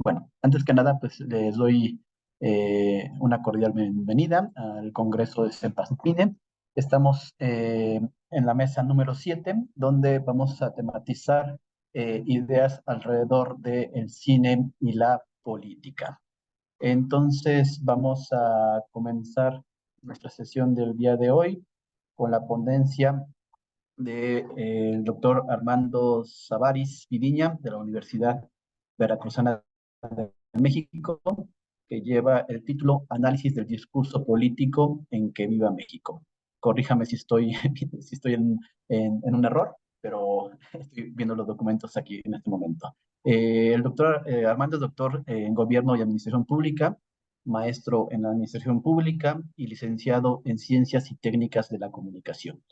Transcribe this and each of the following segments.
Bueno, antes que nada, pues les doy una cordial bienvenida al Congreso de CEPASPINE. Estamos en la mesa número 7, donde vamos a tematizar ideas alrededor del cine y la política. Entonces, vamos a comenzar nuestra sesión del día de hoy con la ponencia del doctor Armando Savaris Vidiña, de la Universidad Veracruzana de México, que lleva el título Análisis del discurso político en que viva México. Corríjame si estoy, si estoy en un error, pero estoy viendo los documentos aquí en este momento. El doctor Armando es doctor en Gobierno y Administración Pública, maestro en Administración Pública y licenciado en Ciencias y Técnicas de la Comunicación.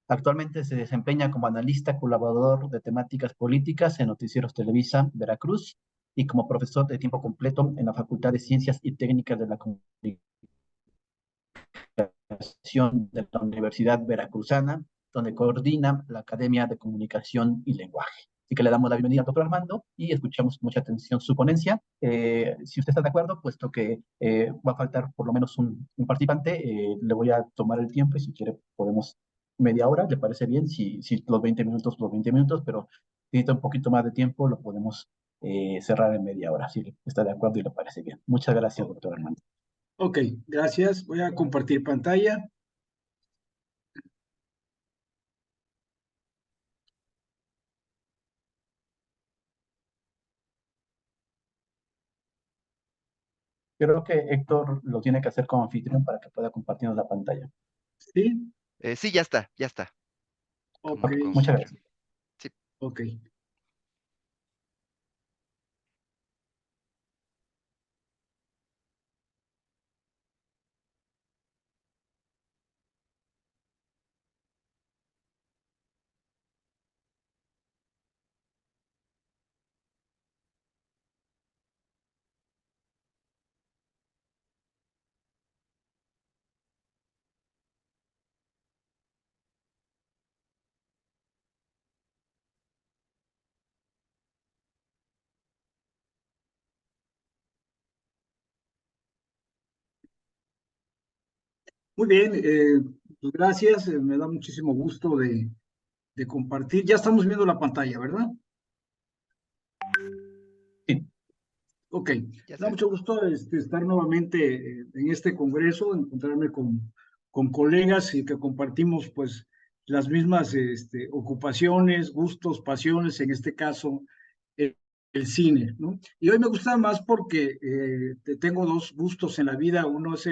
Actualmente se desempeña como analista colaborador de temáticas políticas en Noticieros Televisa, Veracruz, y como profesor de tiempo completo en la Facultad de Ciencias y Técnicas de la Comunicación de la Universidad Veracruzana, donde coordina la Academia de Comunicación y Lenguaje. Así que le damos la bienvenida al doctor Armando y escuchamos con mucha atención su ponencia. Si usted está de acuerdo, puesto que va a faltar por lo menos un participante, le voy a tomar el tiempo y si quiere podemos media hora, ¿le parece bien? Si los 20 minutos, los 20 minutos, pero si necesita un poquito más de tiempo, lo podemos cerrar en media hora, si está de acuerdo y le parece bien. Muchas gracias, doctor Armando. Ok, gracias. Voy a compartir pantalla. Creo que Héctor lo tiene que hacer como anfitrión para que pueda compartirnos la pantalla. ¿Sí? Sí, ya está, ya está. Ok, Ok, muchas gracias. Sí. ok. Muy bien, pues gracias. Me da muchísimo gusto de compartir. Ya estamos viendo la pantalla, ¿verdad? Sí, Ok, Ya me da se ve. mucho gusto estar nuevamente en este congreso, encontrarme con colegas y que compartimos pues las mismas ocupaciones, gustos, pasiones, en este caso el, el cine, ¿no? Y hoy me gusta más porque tengo dos gustos en la vida, uno es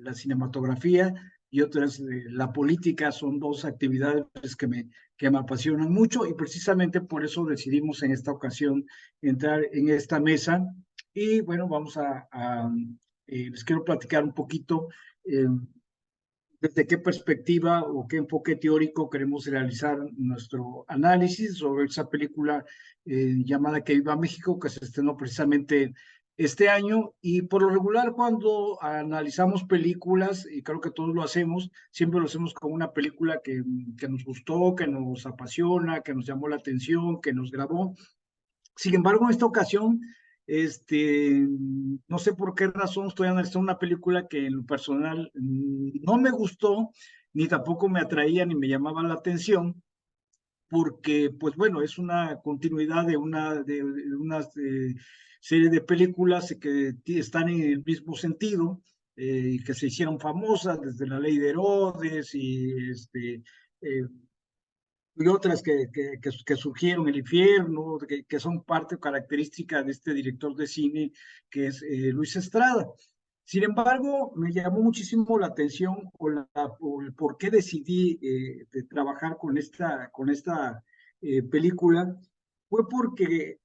la cinematografía y otro es la política, son dos actividades que me apasionan mucho y precisamente por eso decidimos en esta ocasión entrar en esta mesa y bueno, les quiero platicar un poquito eh, desde qué perspectiva o qué enfoque teórico queremos realizar nuestro análisis sobre esa película llamada Que Viva México, que se estrenó precisamente este año. Y por lo regular, cuando analizamos películas, y creo que todos lo hacemos, siempre lo hacemos con una película que nos gustó, que nos apasiona, que nos llamó la atención, que nos grabó. Sin embargo, en esta ocasión, no sé por qué razón estoy analizando una película que en lo personal no me gustó, ni tampoco me atraía, ni me llamaba la atención, porque, pues bueno, es una continuidad de una serie de películas que están en el mismo sentido, y que se hicieron famosas desde La Ley de Herodes eh, y otras que surgieron, El Infierno, que son parte o característica de este director de cine que es Luis Estrada. Sin embargo, me llamó muchísimo la atención o el por qué decidí de trabajar con esta película. Fue porque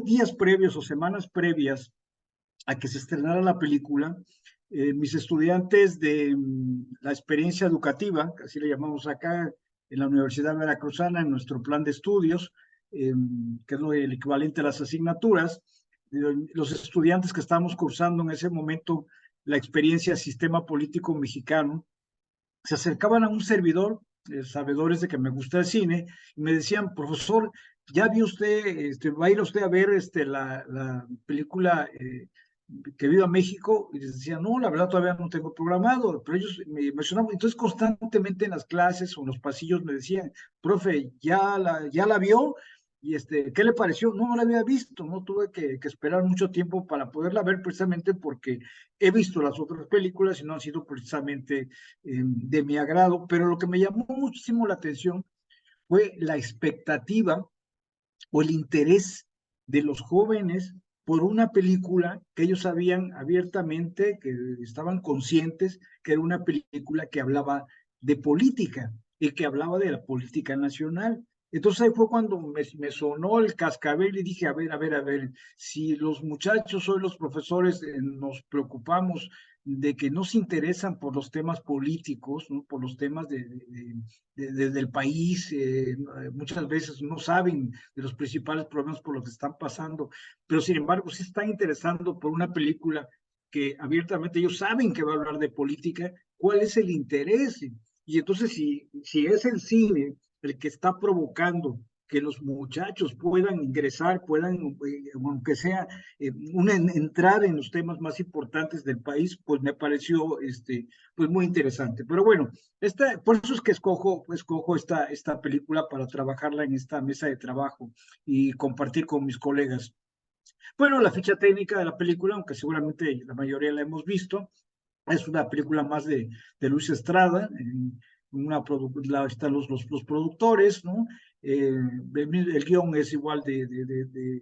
días previos o semanas previas a que se estrenara la película, mis estudiantes de la experiencia educativa, que así le llamamos acá en la Universidad Veracruzana, en nuestro plan de estudios, que es el equivalente a las asignaturas, los estudiantes que estábamos cursando en ese momento la experiencia Sistema Político Mexicano, se acercaban a un servidor, sabedores de que me gusta el cine, y me decían, profesor, ¿Ya vio usted, va a ir usted a ver la película que Viva México? Y les decía, no, la verdad todavía no tengo programado, pero ellos me mencionaban, entonces constantemente en las clases o en los pasillos me decían, profe, ya la vio? Y ¿qué le pareció? No, no la había visto, no tuve que esperar mucho tiempo para poderla ver precisamente porque he visto las otras películas y no han sido precisamente de mi agrado, pero lo que me llamó muchísimo la atención fue la expectativa o el interés de los jóvenes por una película que ellos sabían abiertamente, que estaban conscientes que era una película que hablaba de política y que hablaba de la política nacional. Entonces ahí fue cuando me sonó el cascabel y dije, a ver, si los muchachos o los profesores nos preocupamos de que no se interesan por los temas políticos, ¿no? Por los temas del país, muchas veces no saben de los principales problemas por los que están pasando, pero sin embargo se están interesando por una película que abiertamente ellos saben que va a hablar de política. ¿Cuál es el interés? Y entonces si es el cine el que está provocando que los muchachos puedan ingresar, puedan, aunque sea, entrar en los temas más importantes del país, pues me pareció pues muy interesante. Pero bueno, por eso es que escojo esta película para trabajarla en esta mesa de trabajo y compartir con mis colegas. Bueno, la ficha técnica de la película, aunque seguramente la mayoría la hemos visto, es una película más de Luis Estrada. Están los productores, ¿no? El guión es igual de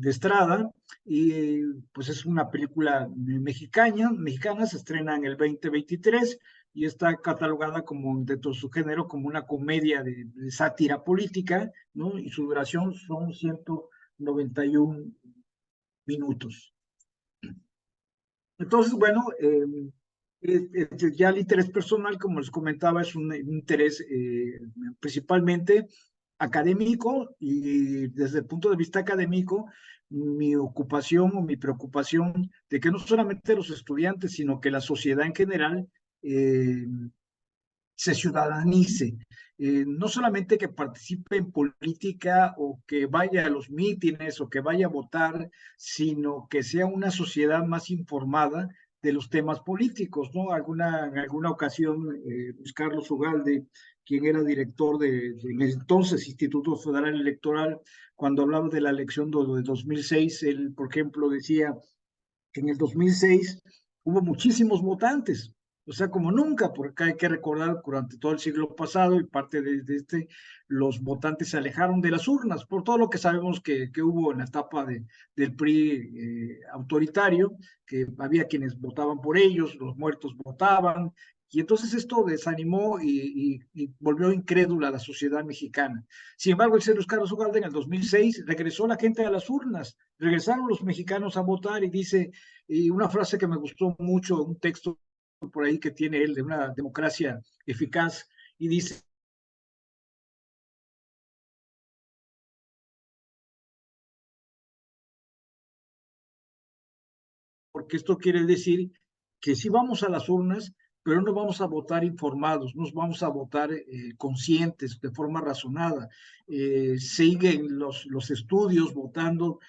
Estrada, y pues es una película mexicana, se estrena en el 2023 y está catalogada como, dentro de su género, como una comedia de sátira política, ¿no? Y su duración son 191 minutos. Entonces, bueno, ya el interés personal, como les comentaba, es un interés principalmente académico, y desde el punto de vista académico, mi ocupación o mi preocupación de que no solamente los estudiantes, sino que la sociedad en general eh, se ciudadanice. No solamente que participe en política o que vaya a los mítines o que vaya a votar, sino que sea una sociedad más informada de los temas políticos, ¿no? En alguna ocasión, Luis Carlos Ugalde, quien era director en el entonces Instituto Federal Electoral, cuando hablaba de la elección de 2006, él, por ejemplo, decía que en el 2006 hubo muchísimos votantes, o sea, como nunca, porque hay que recordar, durante todo el siglo pasado y parte de los votantes se alejaron de las urnas, por todo lo que sabemos que hubo en la etapa del PRI autoritario, que había quienes votaban por ellos, los muertos votaban, y entonces esto desanimó y volvió incrédula a la sociedad mexicana. Sin embargo, el señor Carlos Ugalde en el 2006 regresó la gente a las urnas, regresaron los mexicanos a votar, y dice, y una frase que me gustó mucho, un texto por ahí que tiene él de una democracia eficaz, y dice, porque esto quiere decir que sí vamos a las urnas, pero no vamos a votar informados, no vamos a votar conscientes, de forma razonada. Siguen los estudios votando,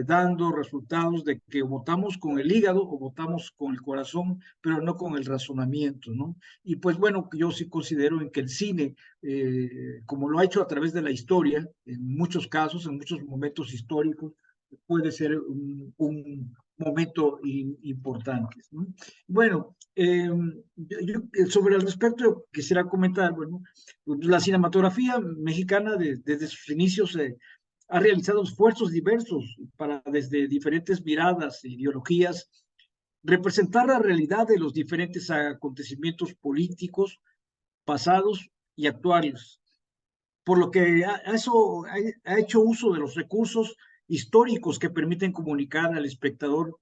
dando resultados de que votamos con el hígado o votamos con el corazón, pero no con el razonamiento, ¿no? Y pues bueno, yo sí considero en que el cine, como lo ha hecho a través de la historia, en muchos casos, en muchos momentos históricos, puede ser un momento importante, ¿no? Bueno, sobre el respecto quisiera comentar, bueno, la cinematografía mexicana desde sus inicios ha realizado esfuerzos diversos para, desde diferentes miradas e ideologías, representar la realidad de los diferentes acontecimientos políticos pasados y actuales, por lo que eso ha hecho uso de los recursos históricos que permiten comunicar al espectador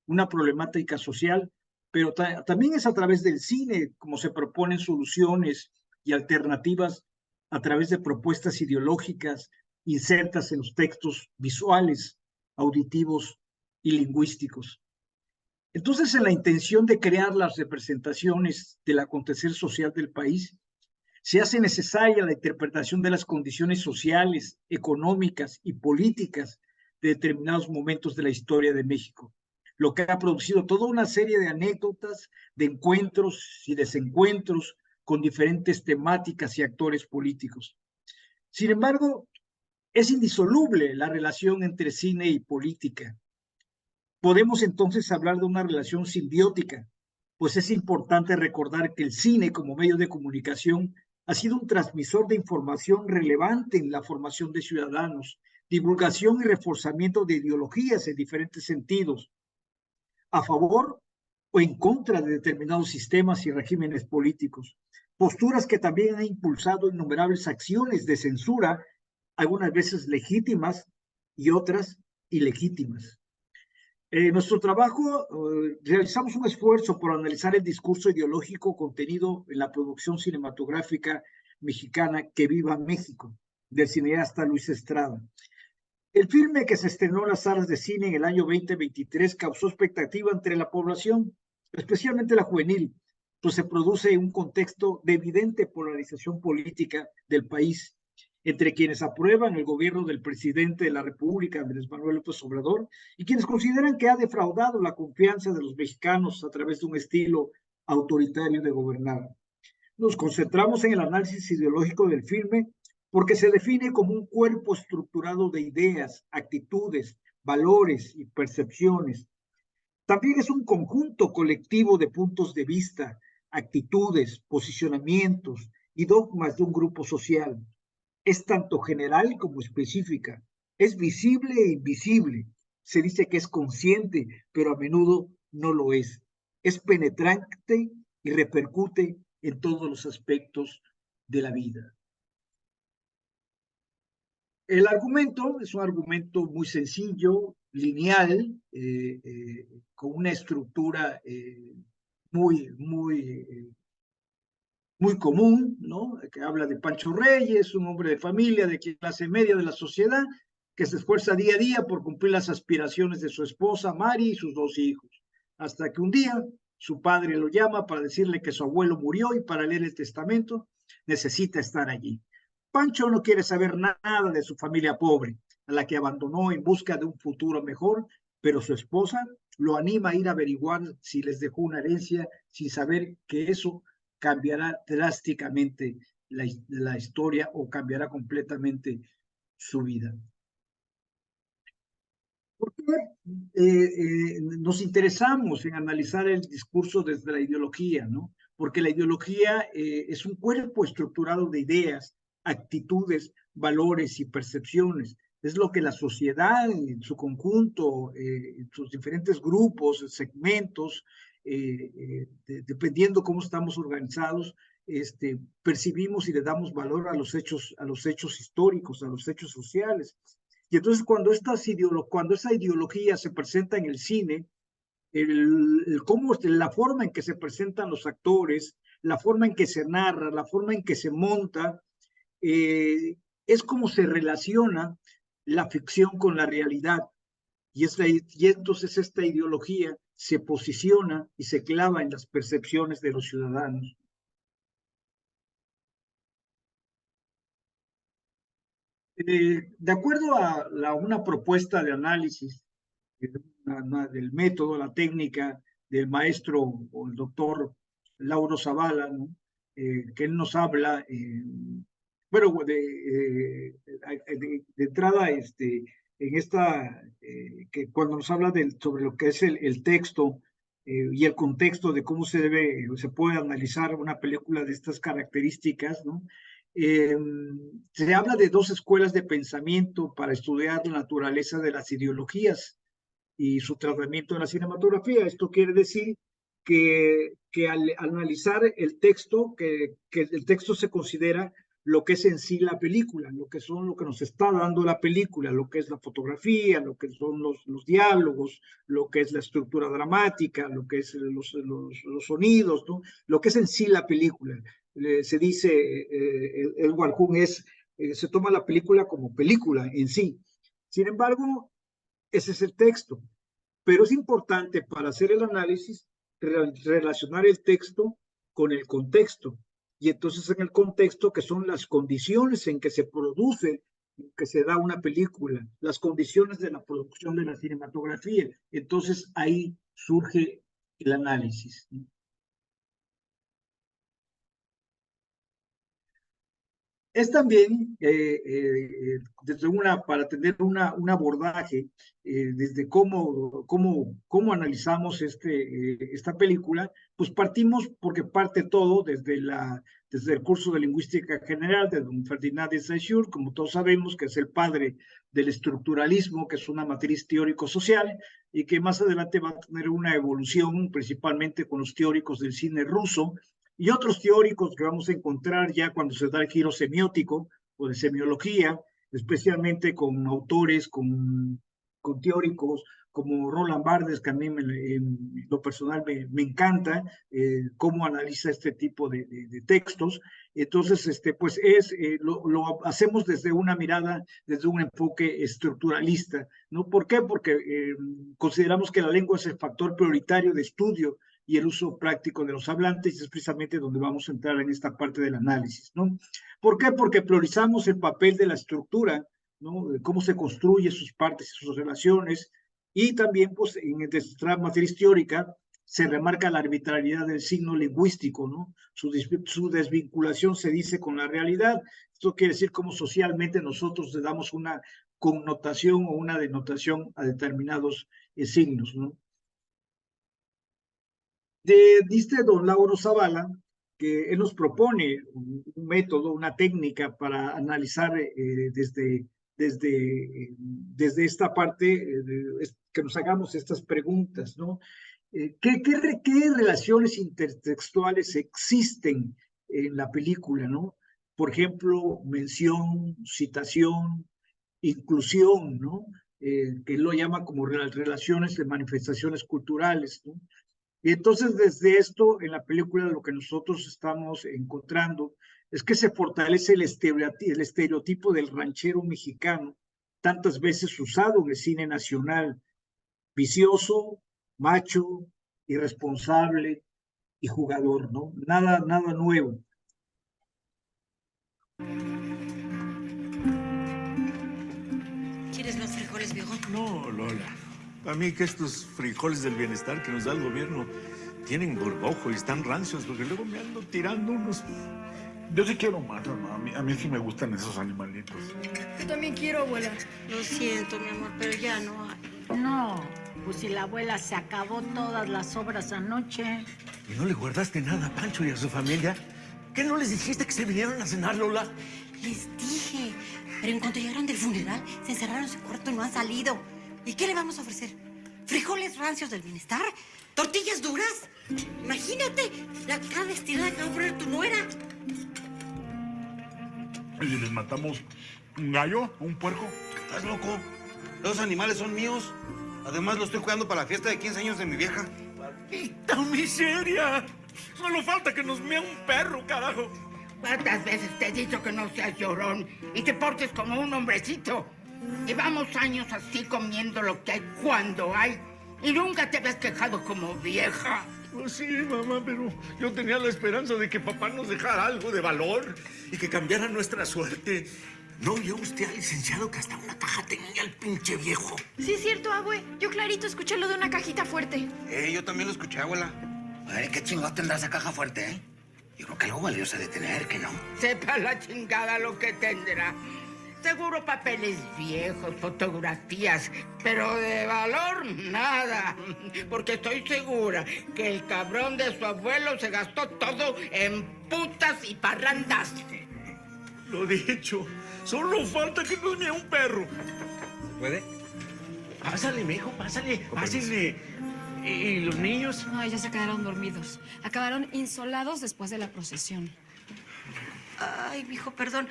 una problemática social, pero también es a través del cine como se proponen soluciones y alternativas a través de propuestas ideológicas insertas en los textos visuales, auditivos y lingüísticos. Entonces, en la intención de crear las representaciones del acontecer social del país, Se hace necesaria la interpretación de las condiciones sociales, económicas y políticas de determinados momentos de la historia de México, lo que ha producido toda una serie de anécdotas, de encuentros y desencuentros con diferentes temáticas y actores políticos. Sin embargo, es indisoluble la relación entre cine y política. Podemos entonces hablar de una relación simbiótica, pues es importante recordar que el cine como medio de comunicación ha sido un transmisor de información relevante en la formación de ciudadanos, divulgación y reforzamiento de ideologías en diferentes sentidos, a favor o en contra de determinados sistemas y regímenes políticos. Posturas que también han impulsado innumerables acciones de censura, algunas veces legítimas y otras ilegítimas. Nuestro trabajo, realizamos un esfuerzo por analizar el discurso ideológico contenido en la producción cinematográfica mexicana Que Viva México, del cineasta Luis Estrada. El filme que se estrenó en las salas de cine en el año 2023 causó expectativa entre la población, especialmente la juvenil, pues se produce en un contexto de evidente polarización política del país entre quienes aprueban el gobierno del presidente de la República, Andrés Manuel López Obrador, y quienes consideran que ha defraudado la confianza de los mexicanos a través de un estilo autoritario de gobernar. Nos concentramos en el análisis ideológico del filme porque se define como un cuerpo estructurado de ideas, actitudes, valores y percepciones. También es un conjunto colectivo de puntos de vista, actitudes, posicionamientos y dogmas de un grupo social. Es tanto general como específica. Es visible e invisible. Se dice que es consciente, pero a menudo no lo es. Es penetrante y repercute en todos los aspectos de la vida. El argumento es un argumento muy sencillo, lineal, con una estructura muy común, ¿no? Que habla de Pancho Reyes, un hombre de familia, de clase media de la sociedad, que se esfuerza día a día por cumplir las aspiraciones de su esposa, Mari, y sus 2 hijos. Hasta que un día su padre lo llama para decirle que su abuelo murió y para leer el testamento necesita estar allí. Pancho no quiere saber nada de su familia pobre, a la que abandonó en busca de un futuro mejor, pero su esposa lo anima a ir a averiguar si les dejó una herencia sin saber que eso cambiará drásticamente la historia o cambiará completamente su vida. ¿Por qué nos interesamos en analizar el discurso desde la ideología, ¿no? Porque la ideología es un cuerpo estructurado de ideas, actitudes, valores y percepciones. Es lo que la sociedad en su conjunto, en sus diferentes grupos, segmentos, dependiendo cómo estamos organizados, percibimos y le damos valor a los hechos históricos, a los hechos sociales. Y entonces cuando esa ideología se presenta en el cine, la forma en que se presentan los actores, la forma en que se narra, la forma en que se monta, es como se relaciona la ficción con la realidad. Y entonces esta ideología se posiciona y se clava en las percepciones de los ciudadanos. De acuerdo a una propuesta de análisis del método, la técnica del maestro o el doctor Lauro Zavala, ¿no? Que él nos habla, bueno, de entrada, en esta, que cuando nos habla sobre lo que es el texto y el contexto de cómo se puede analizar una película de estas características, ¿no? Se habla de 2 escuelas de pensamiento para estudiar la naturaleza de las ideologías y su tratamiento en la cinematografía. Esto quiere decir que al analizar el texto, que el texto se considera lo que es en sí la película, lo que nos está dando la película, lo que es la fotografía, lo que son los diálogos, lo que es la estructura dramática, lo que es los sonidos, ¿no? Lo que es en sí la película. Se dice, el Walhun se toma la película como película en sí. Sin embargo, ese es el texto. Pero es importante para hacer el análisis relacionar el texto con el contexto. y entonces en el contexto que son las condiciones en que se produce, que se da una película, las condiciones de la producción de la cinematografía. Entonces ahí surge el análisis. Es también desde para tener un abordaje desde cómo analizamos esta película, pues partimos porque parte todo desde el curso de Lingüística General de don Ferdinand de Saussure, como todos sabemos, que es el padre del estructuralismo, que es una matriz teórico-social, y que más adelante va a tener una evolución, principalmente con los teóricos del cine ruso, y otros teóricos que vamos a encontrar ya cuando se da el giro semiótico o de semiología, especialmente con autores, con teóricos como Roland Barthes, que a mí en lo personal me encanta cómo analiza este tipo de textos. Entonces, pues lo hacemos desde una mirada, desde un enfoque estructuralista, ¿no? ¿Por qué? Porque consideramos que la lengua es el factor prioritario de estudio y el uso práctico de los hablantes, y es precisamente donde vamos a entrar en esta parte del análisis, ¿no? ¿Por qué? Porque priorizamos el papel de la estructura, ¿no? De cómo se construye sus partes y sus relaciones, y también, pues, en nuestra matriz teórica se remarca la arbitrariedad del signo lingüístico, ¿no? Su desvinculación se dice con la realidad. Esto quiere decir cómo socialmente nosotros le damos una connotación o una denotación a determinados signos, ¿no? Dice don Lauro Zavala que él nos propone un método, una técnica para analizar desde esta parte, que nos hagamos estas preguntas, ¿no? ¿Qué relaciones intertextuales existen en la película, ¿no? Por ejemplo, mención, citación, inclusión, ¿no? Que él lo llama como relaciones de manifestaciones culturales, ¿no? Y entonces desde esto, en la película, lo que nosotros estamos encontrando es que se fortalece el estereotipo del ranchero mexicano, tantas veces usado en el cine nacional: vicioso, macho, irresponsable y jugador, ¿no? Nada nuevo. ¿Quieres los frijoles, viejo? No, Lola. A mí que estos frijoles del bienestar que nos da el gobierno tienen gorgojo y están rancios, porque luego me ando tirando unos... Yo sí quiero más, mamá. A mí sí me gustan esos animalitos. Yo también quiero, abuela. Lo siento, mi amor, pero ya no hay. No, pues si la abuela se acabó todas las obras anoche. ¿Y no le guardaste nada a Pancho y a su familia? ¿Qué no les dijiste que se vinieron a cenar, Lola? Les dije, pero en cuanto llegaron del funeral, se encerraron en su cuarto y no han salido. ¿Y qué le vamos a ofrecer? ¿Frijoles rancios del bienestar? ¿Tortillas duras? Imagínate la cara destinada que va a poner tu nuera. ¿Y si les matamos un gallo o un puerco? ¿Estás loco? Esos animales son míos. Además, los estoy cuidando para la fiesta de 15 años de mi vieja. ¡Maldita miseria! Solo falta que nos mea un perro, carajo. ¿Cuántas veces te he dicho que no seas llorón y te portes como un hombrecito? Llevamos años así comiendo lo que hay cuando hay y nunca te habías quejado como vieja. Pues sí, mamá, pero yo tenía la esperanza de que papá nos dejara algo de valor y que cambiara nuestra suerte. ¿No vio usted al licenciado que hasta una caja tenía el pinche viejo? Sí, es cierto, abue. Yo clarito escuché lo de una cajita fuerte. Yo también lo escuché, abuela. Ay, qué chingón tendrá esa caja fuerte, ¿eh? Yo creo que algo valioso de tener, ¿que no? Sepa la chingada lo que tendrá. Seguro papeles viejos, fotografías, pero de valor nada. Porque estoy segura que el cabrón de su abuelo se gastó todo en putas y parrandas. Lo dicho, solo falta que nos mea un perro. ¿Se puede? Pásale, mijo, pásale. ¿Y los niños? No, ya se quedaron dormidos. Acabaron insolados después de la procesión. Ay, mijo, perdón.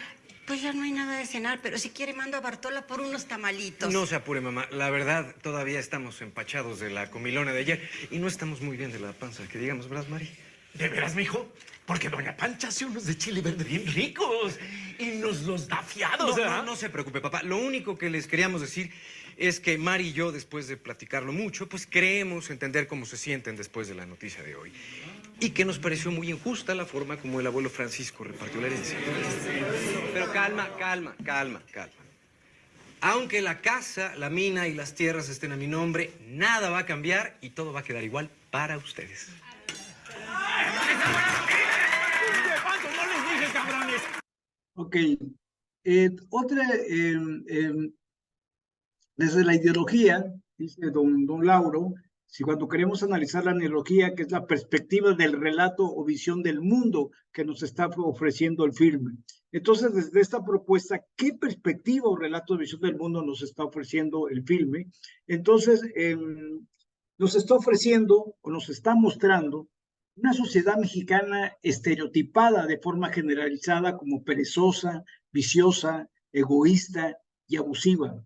Pues ya no hay nada de cenar, pero si quiere mando a Bartola por unos tamalitos. No se apure, mamá. La verdad, todavía estamos empachados de la comilona de ayer y no estamos muy bien de la panza, que digamos, ¿verdad, Mari? ¿De veras, mijo? Porque doña Pancha hace unos de chile verde bien ricos y nos los da fiados, ¿verdad? No se preocupe, papá. Lo único que les queríamos decir es que Mari y yo, después de platicarlo mucho, pues creemos entender cómo se sienten después de la noticia de hoy. y que nos pareció muy injusta la forma como el abuelo Francisco repartió la herencia. Pero calma. Aunque la casa, la mina y las tierras estén a mi nombre, nada va a cambiar y todo va a quedar igual para ustedes. Ok. Desde la ideología, dice don Lauro, si cuando queremos analizar la ideología, que es la perspectiva del relato o visión del mundo que nos está ofreciendo el filme. Entonces, desde esta propuesta, ¿qué perspectiva o relato de visión del mundo nos está ofreciendo el filme? Entonces, nos está ofreciendo o nos está mostrando una sociedad mexicana estereotipada de forma generalizada como perezosa, viciosa, egoísta y abusiva.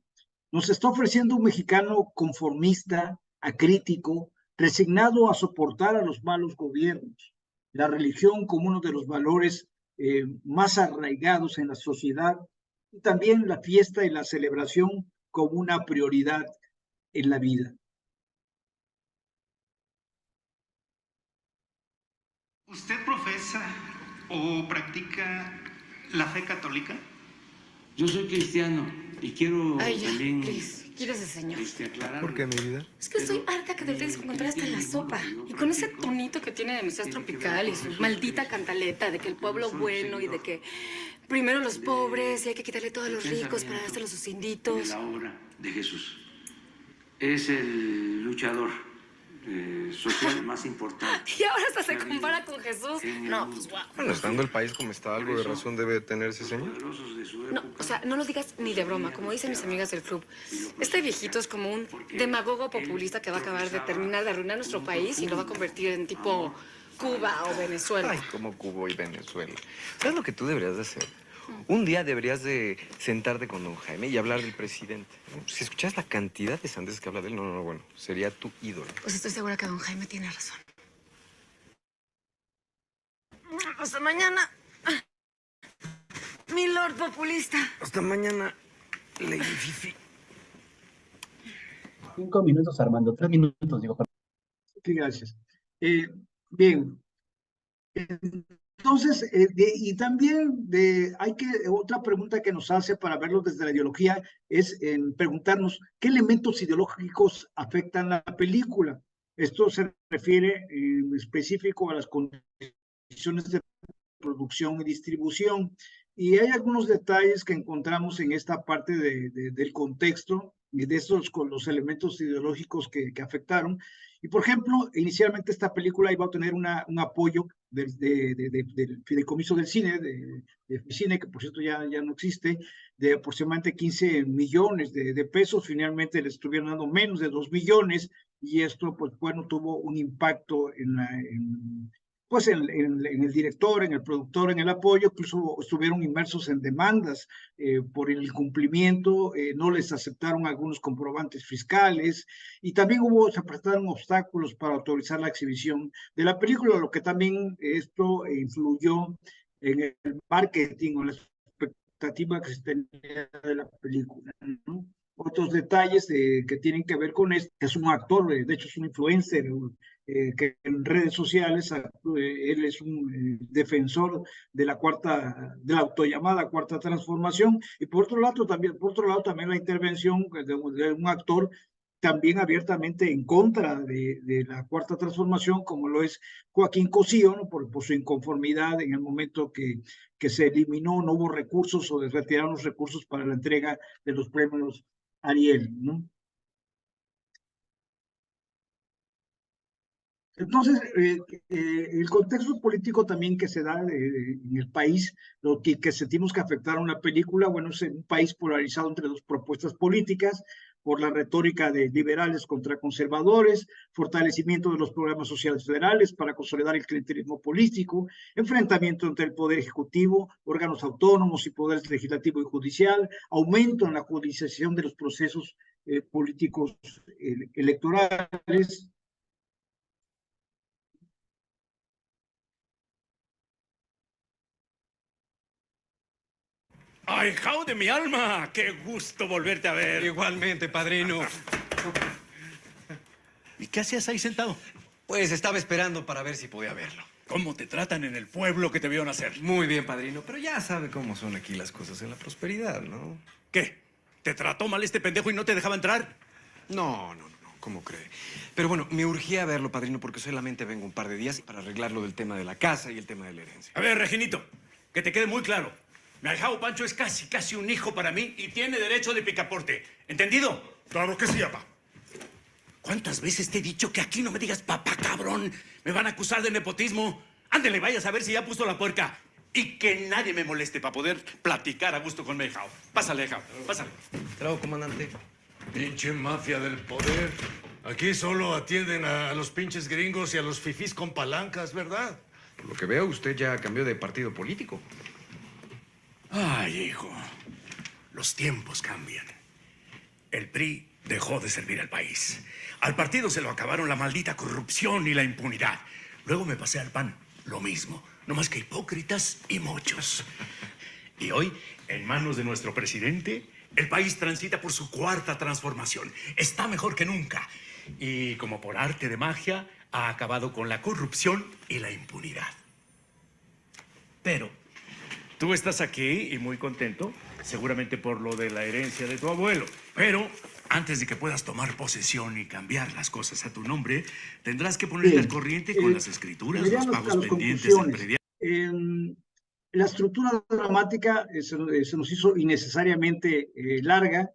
Nos está ofreciendo un mexicano conformista, acrítico, resignado a soportar a los malos gobiernos, la religión como uno de los valores más arraigados en la sociedad, y también la fiesta y la celebración como una prioridad en la vida. ¿Usted profesa o practica la fe católica? Yo soy cristiano y quiero también... Quírese, señor. Aclarar. ¿Por qué, mi vida? Es que estoy harta que te dejes encontrar hasta en la sopa. Y con ese tonito que tiene de Mesías Tropical y su maldita cantaleta de que el pueblo bueno y de que primero los pobres y hay que quitarle todo a los ricos para dárselo a sus inditos. La obra de Jesús. Es el luchador social más importante. Y ahora hasta se compara con Jesús. No, pues guau. Bueno, estando el país como está, algo de razón debe tener ese señor. No, o sea, no lo digas ni de broma, como dicen mis amigas del club. Este viejito es como un demagogo populista que va a acabar de terminar de arruinar nuestro país y lo va a convertir en tipo Cuba o Venezuela. Ay, como Cuba y Venezuela. ¿Sabes lo que tú deberías de hacer? Un día deberías de sentarte con don Jaime y hablar del presidente. Si escuchas la cantidad de sandeces que habla de él, no, bueno, sería tu ídolo. Pues estoy segura que don Jaime tiene razón. Hasta mañana, mi lord populista. Hasta mañana, Lady Fifi. 5 minutos, Armando. 3 minutos, digo. Sí, gracias. Bien. Entonces, y también otra pregunta que nos hace para verlo desde la ideología es preguntarnos qué elementos ideológicos afectan la película. Esto se refiere en específico a las condiciones de producción y distribución. Y hay algunos detalles que encontramos en esta parte del contexto y de estos con los elementos ideológicos que afectaron. Y, por ejemplo, inicialmente esta película iba a tener un apoyo del Fideicomiso del Cine, de Cine, que por cierto ya no existe, de aproximadamente 15 millones de pesos. Finalmente le estuvieron dando menos de 2 millones y esto, pues bueno, tuvo un impacto en el director, en el productor, en el apoyo. Incluso estuvieron inmersos en demandas por el incumplimiento, no les aceptaron algunos comprobantes fiscales y también se presentaron obstáculos para autorizar la exhibición de la película, lo que también esto influyó en el marketing o la expectativa que se tenía de la película, ¿no? Otros detalles que tienen que ver con esto: es un actor, de hecho es un influencer, que en redes sociales, él es un defensor de la autollamada cuarta transformación, y por otro lado también la intervención de un actor también abiertamente en contra de la cuarta transformación, como lo es Joaquín Cosío, ¿no? por su inconformidad en el momento que se eliminó, no hubo recursos o retiraron los recursos para la entrega de los premios Ariel, ¿no? Entonces, el contexto político también que se da en el país, lo que sentimos que afectaron a una película, bueno, es un país polarizado entre dos propuestas políticas, por la retórica de liberales contra conservadores, fortalecimiento de los programas sociales federales para consolidar el clientelismo político, enfrentamiento entre el Poder Ejecutivo, órganos autónomos y poderes legislativo y judicial, aumento en la judicialización de los procesos políticos electorales. ¡Ahijado de mi alma! ¡Qué gusto volverte a ver! Igualmente, padrino. ¿Y qué hacías ahí sentado? Pues estaba esperando para ver si podía verlo. ¿Cómo te tratan en el pueblo que te vieron hacer? Muy bien, padrino, pero ya sabe cómo son aquí las cosas en la prosperidad, ¿no? ¿Qué? ¿Te trató mal este pendejo y no te dejaba entrar? No, ¿cómo cree? Pero bueno, me urgía verlo, padrino, porque solamente vengo un par de días para arreglar lo del tema de la casa y el tema de la herencia. A ver, Reginito, que te quede muy claro. Mi ahijado Pancho es casi un hijo para mí y tiene derecho de picaporte. ¿Entendido? Claro que sí, papá. ¿Cuántas veces te he dicho que aquí no me digas papá, cabrón? Me van a acusar de nepotismo. Ándele, vayas a ver si ya puso la puerca. Y que nadie me moleste para poder platicar a gusto con mi ahijado. Pásale, ahijado, pásale. Trago, comandante. Pinche mafia del poder. Aquí solo atienden a los pinches gringos y a los fifís con palancas, ¿verdad? Por lo que veo, usted ya cambió de partido político. Ay, hijo. Los tiempos cambian. El PRI dejó de servir al país. Al partido se lo acabaron la maldita corrupción y la impunidad. Luego me pasé al PAN. Lo mismo. No más que hipócritas y mochos. Y hoy, en manos de nuestro presidente, el país transita por su cuarta transformación. Está mejor que nunca. Y como por arte de magia, ha acabado con la corrupción y la impunidad. Pero tú estás aquí y muy contento, seguramente por lo de la herencia de tu abuelo. Pero antes de que puedas tomar posesión y cambiar las cosas a tu nombre, tendrás que ponerte al corriente con las escrituras, los pagos pendientes, el predial. La estructura dramática se nos hizo innecesariamente larga.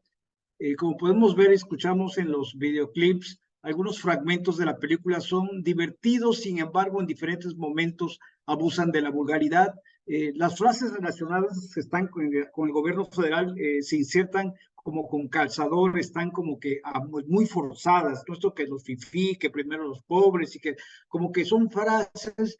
Como podemos ver, escuchamos en los videoclips, algunos fragmentos de la película son divertidos, sin embargo, en diferentes momentos abusan de la vulgaridad. Las frases relacionadas que están con el gobierno federal se insertan como con calzador, están como que muy forzadas. Todo esto que los fifí, que primero los pobres, y que como que son frases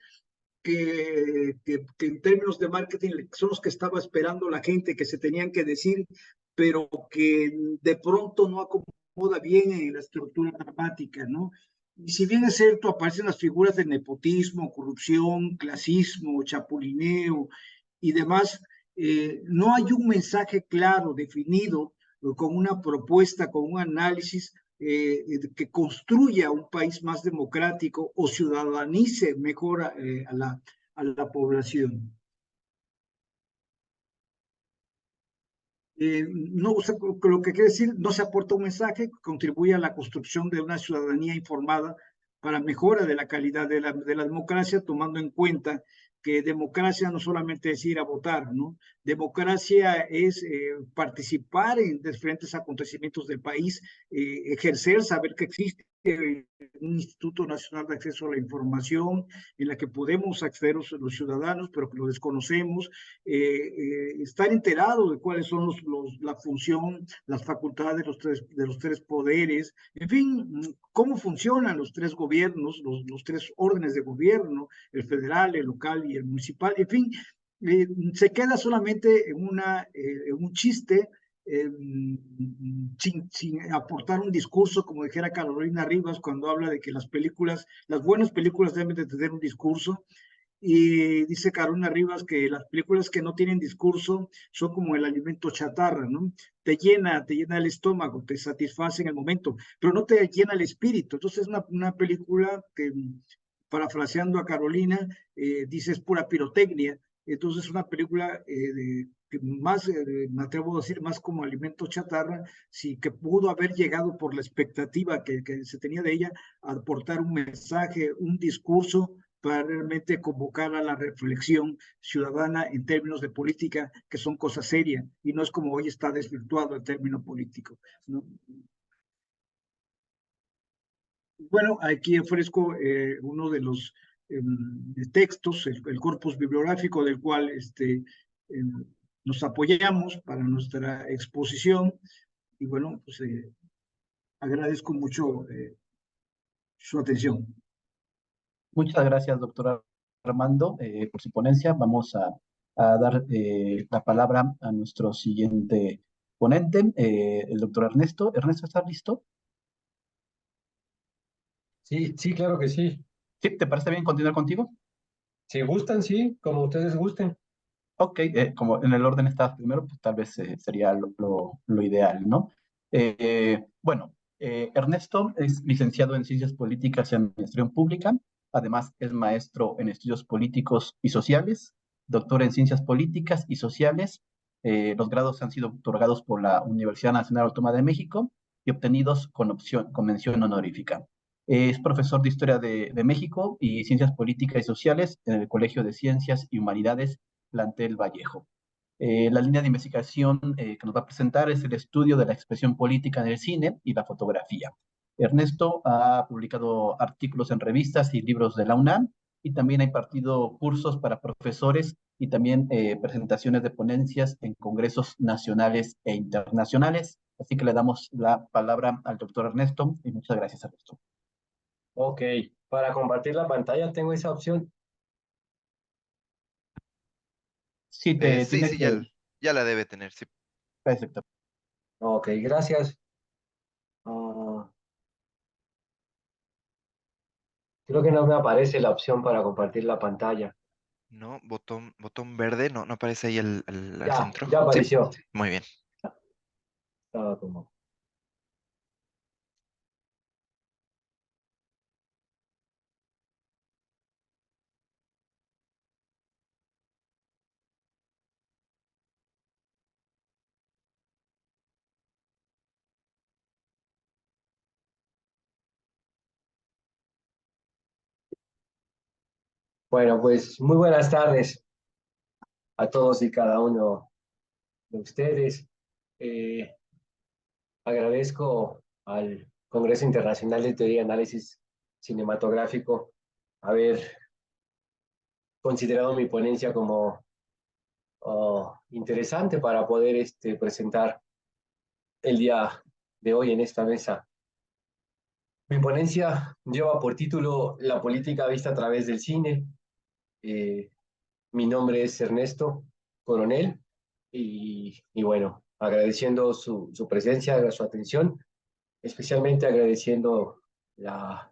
que en términos de marketing son los que estaba esperando la gente, que se tenían que decir, pero que de pronto no acomoda bien en la estructura dramática, ¿no? Y si bien es cierto, aparecen las figuras de nepotismo, corrupción, clasismo, chapulineo y demás, no hay un mensaje claro, definido, con una propuesta, con un análisis que construya un país más democrático o ciudadanice mejor a la población. No, o sea, lo que quiere decir, no se aporta un mensaje que contribuye a la construcción de una ciudadanía informada para mejora de la calidad de la democracia, tomando en cuenta que democracia no solamente es ir a votar, ¿no? Democracia es participar en diferentes acontecimientos del país, ejercer, saber que existe un Instituto Nacional de Acceso a la Información en la que podemos acceder los ciudadanos, pero que lo desconocemos, estar enterado de cuáles son la función, las facultades de los tres poderes, en fin, cómo funcionan los tres gobiernos, los tres órdenes de gobierno, el federal, el local y el municipal, en fin, se queda solamente en un chiste, sin aportar un discurso, como dijera Carolina Rivas cuando habla de que las buenas películas deben de tener un discurso. Y dice Carolina Rivas que las películas que no tienen discurso son como el alimento chatarra, ¿no? Te llena el estómago, te satisface en el momento, pero no te llena el espíritu. Entonces es una película que, parafraseando a Carolina, dice es pura pirotecnia. Entonces es una película que más, me atrevo a decir, más como alimento chatarra, sí, que pudo haber llegado por la expectativa que se tenía de ella, a aportar un mensaje, un discurso, para realmente convocar a la reflexión ciudadana en términos de política, que son cosas serias, y no es como hoy está desvirtuado el término político, ¿no? Bueno, aquí ofrezco uno de los textos, el corpus bibliográfico del cual nos apoyamos para nuestra exposición, y bueno, pues agradezco mucho su atención. Muchas gracias, doctor Armando, por su ponencia. Vamos a dar la palabra a nuestro siguiente ponente, el doctor Ernesto. Ernesto, ¿estás listo? Sí, claro que sí. ¿Sí? ¿Te parece bien continuar contigo? Si gustan, sí, como ustedes gusten. Ok, como en el orden estás primero, pues tal vez sería lo ideal, ¿no? Bueno, Ernesto es licenciado en Ciencias Políticas y Administración Pública. Además, es maestro en Estudios Políticos y Sociales, doctor en Ciencias Políticas y Sociales. Los grados han sido otorgados por la Universidad Nacional Autónoma de México y obtenidos con mención honorífica. Es profesor de Historia de México y Ciencias Políticas y Sociales en el Colegio de Ciencias y Humanidades Plantel Vallejo. La línea de investigación que nos va a presentar es el estudio de la expresión política en el cine y la fotografía. Ernesto ha publicado artículos en revistas y libros de la UNAM y también ha impartido cursos para profesores y también presentaciones de ponencias en congresos nacionales e internacionales. Así que le damos la palabra al doctor Ernesto y muchas gracias, Ernesto. Ok, para compartir la pantalla tengo esa opción. Sí, sí, ya la debe tener, sí. Perfecto. Ok, gracias. Creo que no me aparece la opción para compartir la pantalla. No, botón verde, no aparece ahí al centro. Ya apareció. Sí, muy bien. Estaba como... Bueno, pues muy buenas tardes a todos y cada uno de ustedes. Agradezco al Congreso Internacional de Teoría y Análisis Cinematográfico haber considerado mi ponencia como interesante para poder presentar el día de hoy en esta mesa. Mi ponencia lleva por título La política vista a través del cine. Mi nombre es Ernesto Coronel y bueno, agradeciendo su presencia, su atención, especialmente agradeciendo la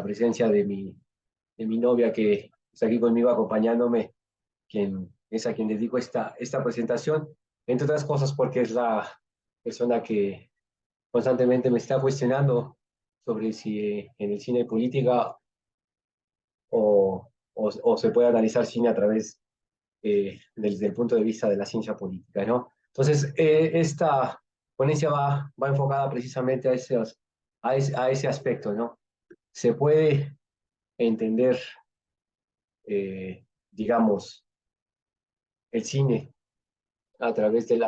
presencia de mi novia que está aquí conmigo acompañándome, quien es a quien dedico esta presentación, entre otras cosas porque es la persona que constantemente me está cuestionando sobre si en el cine hay política o se puede analizar cine a través desde el punto de vista de la ciencia política, ¿no? Entonces, esta ponencia va enfocada precisamente a ese aspecto, ¿no? Se puede entender, digamos, el cine a través de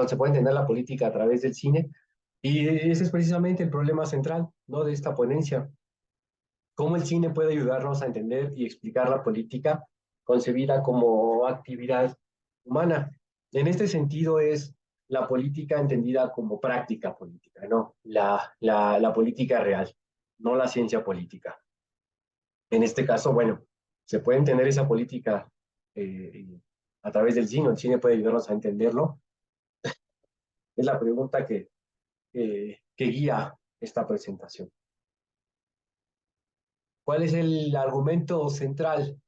se puede entender la política a través del cine, y ese es precisamente el problema central, ¿no?, de esta ponencia. ¿Cómo el cine puede ayudarnos a entender y explicar la política concebida como actividad humana? En este sentido es la política entendida como práctica política, ¿no? La política real, no la ciencia política. En este caso, bueno, se puede entender esa política a través del cine, el cine puede ayudarnos a entenderlo. Es la pregunta que guía esta presentación. ¿Cuál es el argumento central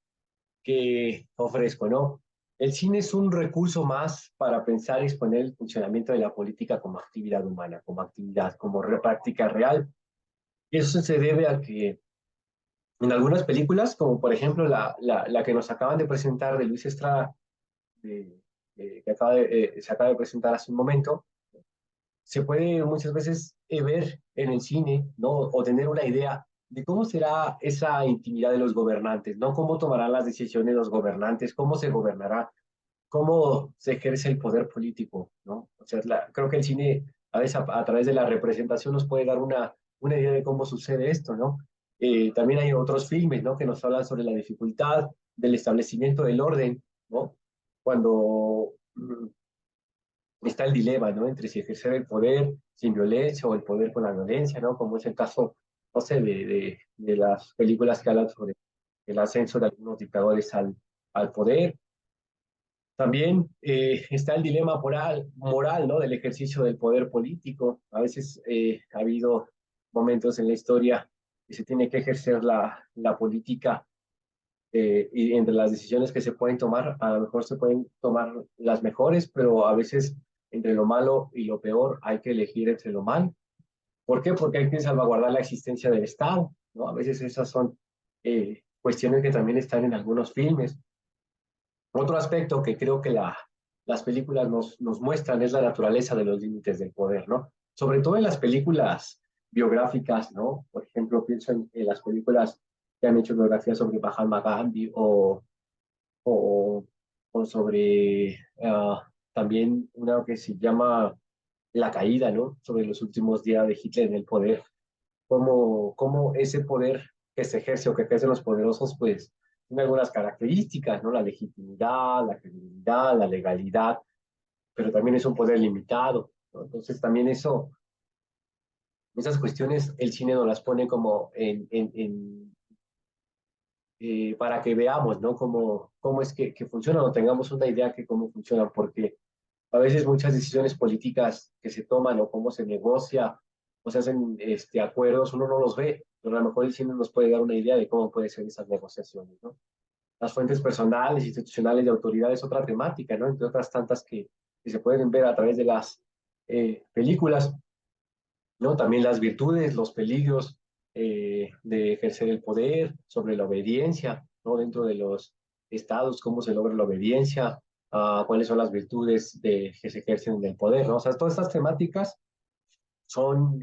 que ofrezco, no? El cine es un recurso más para pensar y exponer el funcionamiento de la política como actividad humana, como actividad, como práctica real. Y eso se debe a que en algunas películas, como por ejemplo la que nos acaban de presentar de Luis Estrada, que se acaba de presentar hace un momento, se puede muchas veces ver en el cine, ¿no?, o tener una idea de cómo será esa intimidad de los gobernantes, ¿no? Cómo tomarán las decisiones los gobernantes, cómo se gobernará, cómo se ejerce el poder político, ¿no? O sea, creo que el cine a veces a través de la representación nos puede dar una idea de cómo sucede esto, ¿no? También hay otros filmes, ¿no?, que nos hablan sobre la dificultad del establecimiento del orden, ¿no? Cuando está el dilema, ¿no?, entre si ejercer el poder sin violencia o el poder con la violencia, ¿no?, como es el caso, no sé, de las películas que hablan sobre el ascenso de algunos dictadores al poder. También está el dilema moral, ¿no?, del ejercicio del poder político. A veces ha habido momentos en la historia que se tiene que ejercer la política y entre las decisiones que se pueden tomar, a lo mejor se pueden tomar las mejores, pero a veces entre lo malo y lo peor hay que elegir entre lo mal. ¿Por qué? Porque hay que salvaguardar la existencia del Estado, ¿no? A veces esas son cuestiones que también están en algunos filmes. Otro aspecto que creo que las películas nos muestran es la naturaleza de los límites del poder, ¿no? Sobre todo en las películas biográficas, ¿no? Por ejemplo, pienso en las películas que han hecho biografías sobre Mahatma Gandhi o, o sobre también una que se llama La Caída, ¿no? Sobre los últimos días de Hitler en el poder. Cómo ese poder que se ejerce o que ejercen los poderosos, pues, tiene algunas características, ¿no? La legitimidad, la credibilidad, la legalidad, pero también es un poder limitado, ¿no? Entonces también esas cuestiones el cine nos las pone como para que veamos, ¿no? Cómo es que funcionan o tengamos una idea de cómo funcionan, porque a veces muchas decisiones políticas que se toman o cómo se negocia o se hacen acuerdos, uno no los ve, pero a lo mejor el cine nos puede dar una idea de cómo pueden ser esas negociaciones, ¿no? Las fuentes personales, institucionales de autoridad es otra temática, ¿no? Entre otras tantas que se pueden ver a través de las películas, ¿no? También las virtudes, los peligros de ejercer el poder, sobre la obediencia, ¿no? Dentro de los estados, cómo se logra la obediencia, cuáles son las virtudes que se ejercen en el poder, ¿no? O sea, todas estas temáticas son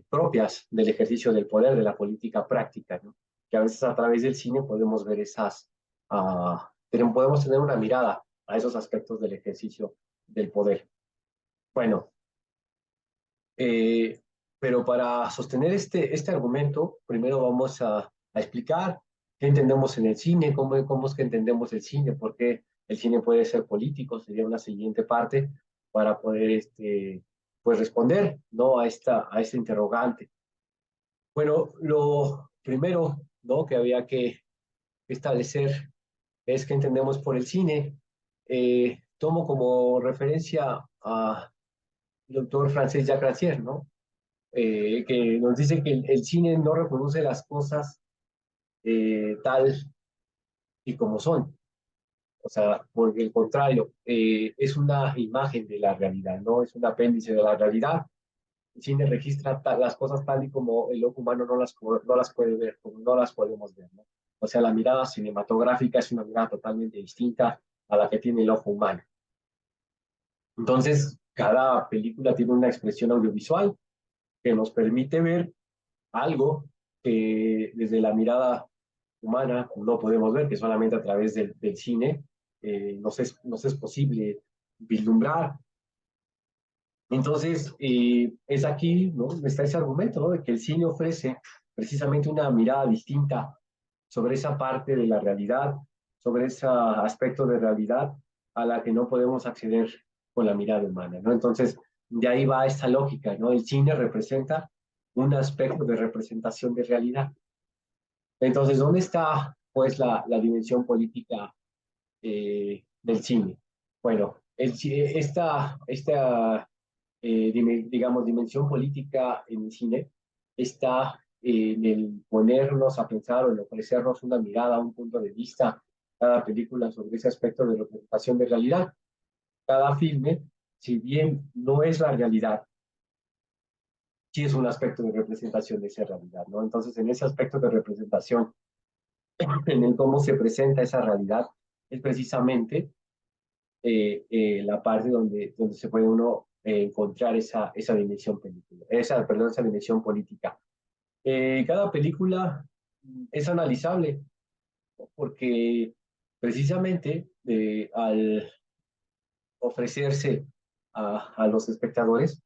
propias del ejercicio del poder, de la política práctica, ¿no? Que a veces a través del cine podemos ver podemos tener una mirada a esos aspectos del ejercicio del poder. Bueno, pero para sostener este argumento, primero vamos a explicar qué entendemos en el cine, cómo es que entendemos el cine, por qué el cine puede ser político, sería una siguiente parte para poder pues responder, ¿no? a este interrogante. Bueno, lo primero, ¿no? que había que establecer es qué entendemos por el cine. Tomo como referencia a doctor francés Jacques Rancière, ¿no? Que nos dice que el cine no reproduce las cosas tal y como son. O sea, por el contrario, es una imagen de la realidad, ¿no? Es un apéndice de la realidad. El cine registra las cosas tal y como el ojo humano no las puede ver, como no las podemos ver, ¿no? O sea, la mirada cinematográfica es una mirada totalmente distinta a la que tiene el ojo humano. Entonces, cada película tiene una expresión audiovisual que nos permite ver algo que desde la mirada humana no podemos ver, que solamente a través del cine nos es posible vislumbrar. Entonces, es aquí, ¿no? Está ese argumento, ¿no? De que el cine ofrece precisamente una mirada distinta sobre esa parte de la realidad, sobre ese aspecto de realidad a la que no podemos acceder con la mirada humana, ¿no? Entonces, de ahí va esta lógica, ¿no? El cine representa un aspecto de representación de realidad. Entonces, ¿dónde está, pues, la dimensión política del cine? Bueno, esta digamos, dimensión política en el cine está en el ponernos a pensar o en ofrecernos una mirada, un punto de vista, cada película sobre ese aspecto de representación de realidad. Cada filme, si bien no es la realidad, sí es un aspecto de representación de esa realidad, ¿no? Entonces, en ese aspecto de representación, en el cómo se presenta esa realidad, es precisamente la parte donde se puede uno encontrar esa dimensión esa dimensión política. Cada película es analizable porque precisamente al ofrecerse a los espectadores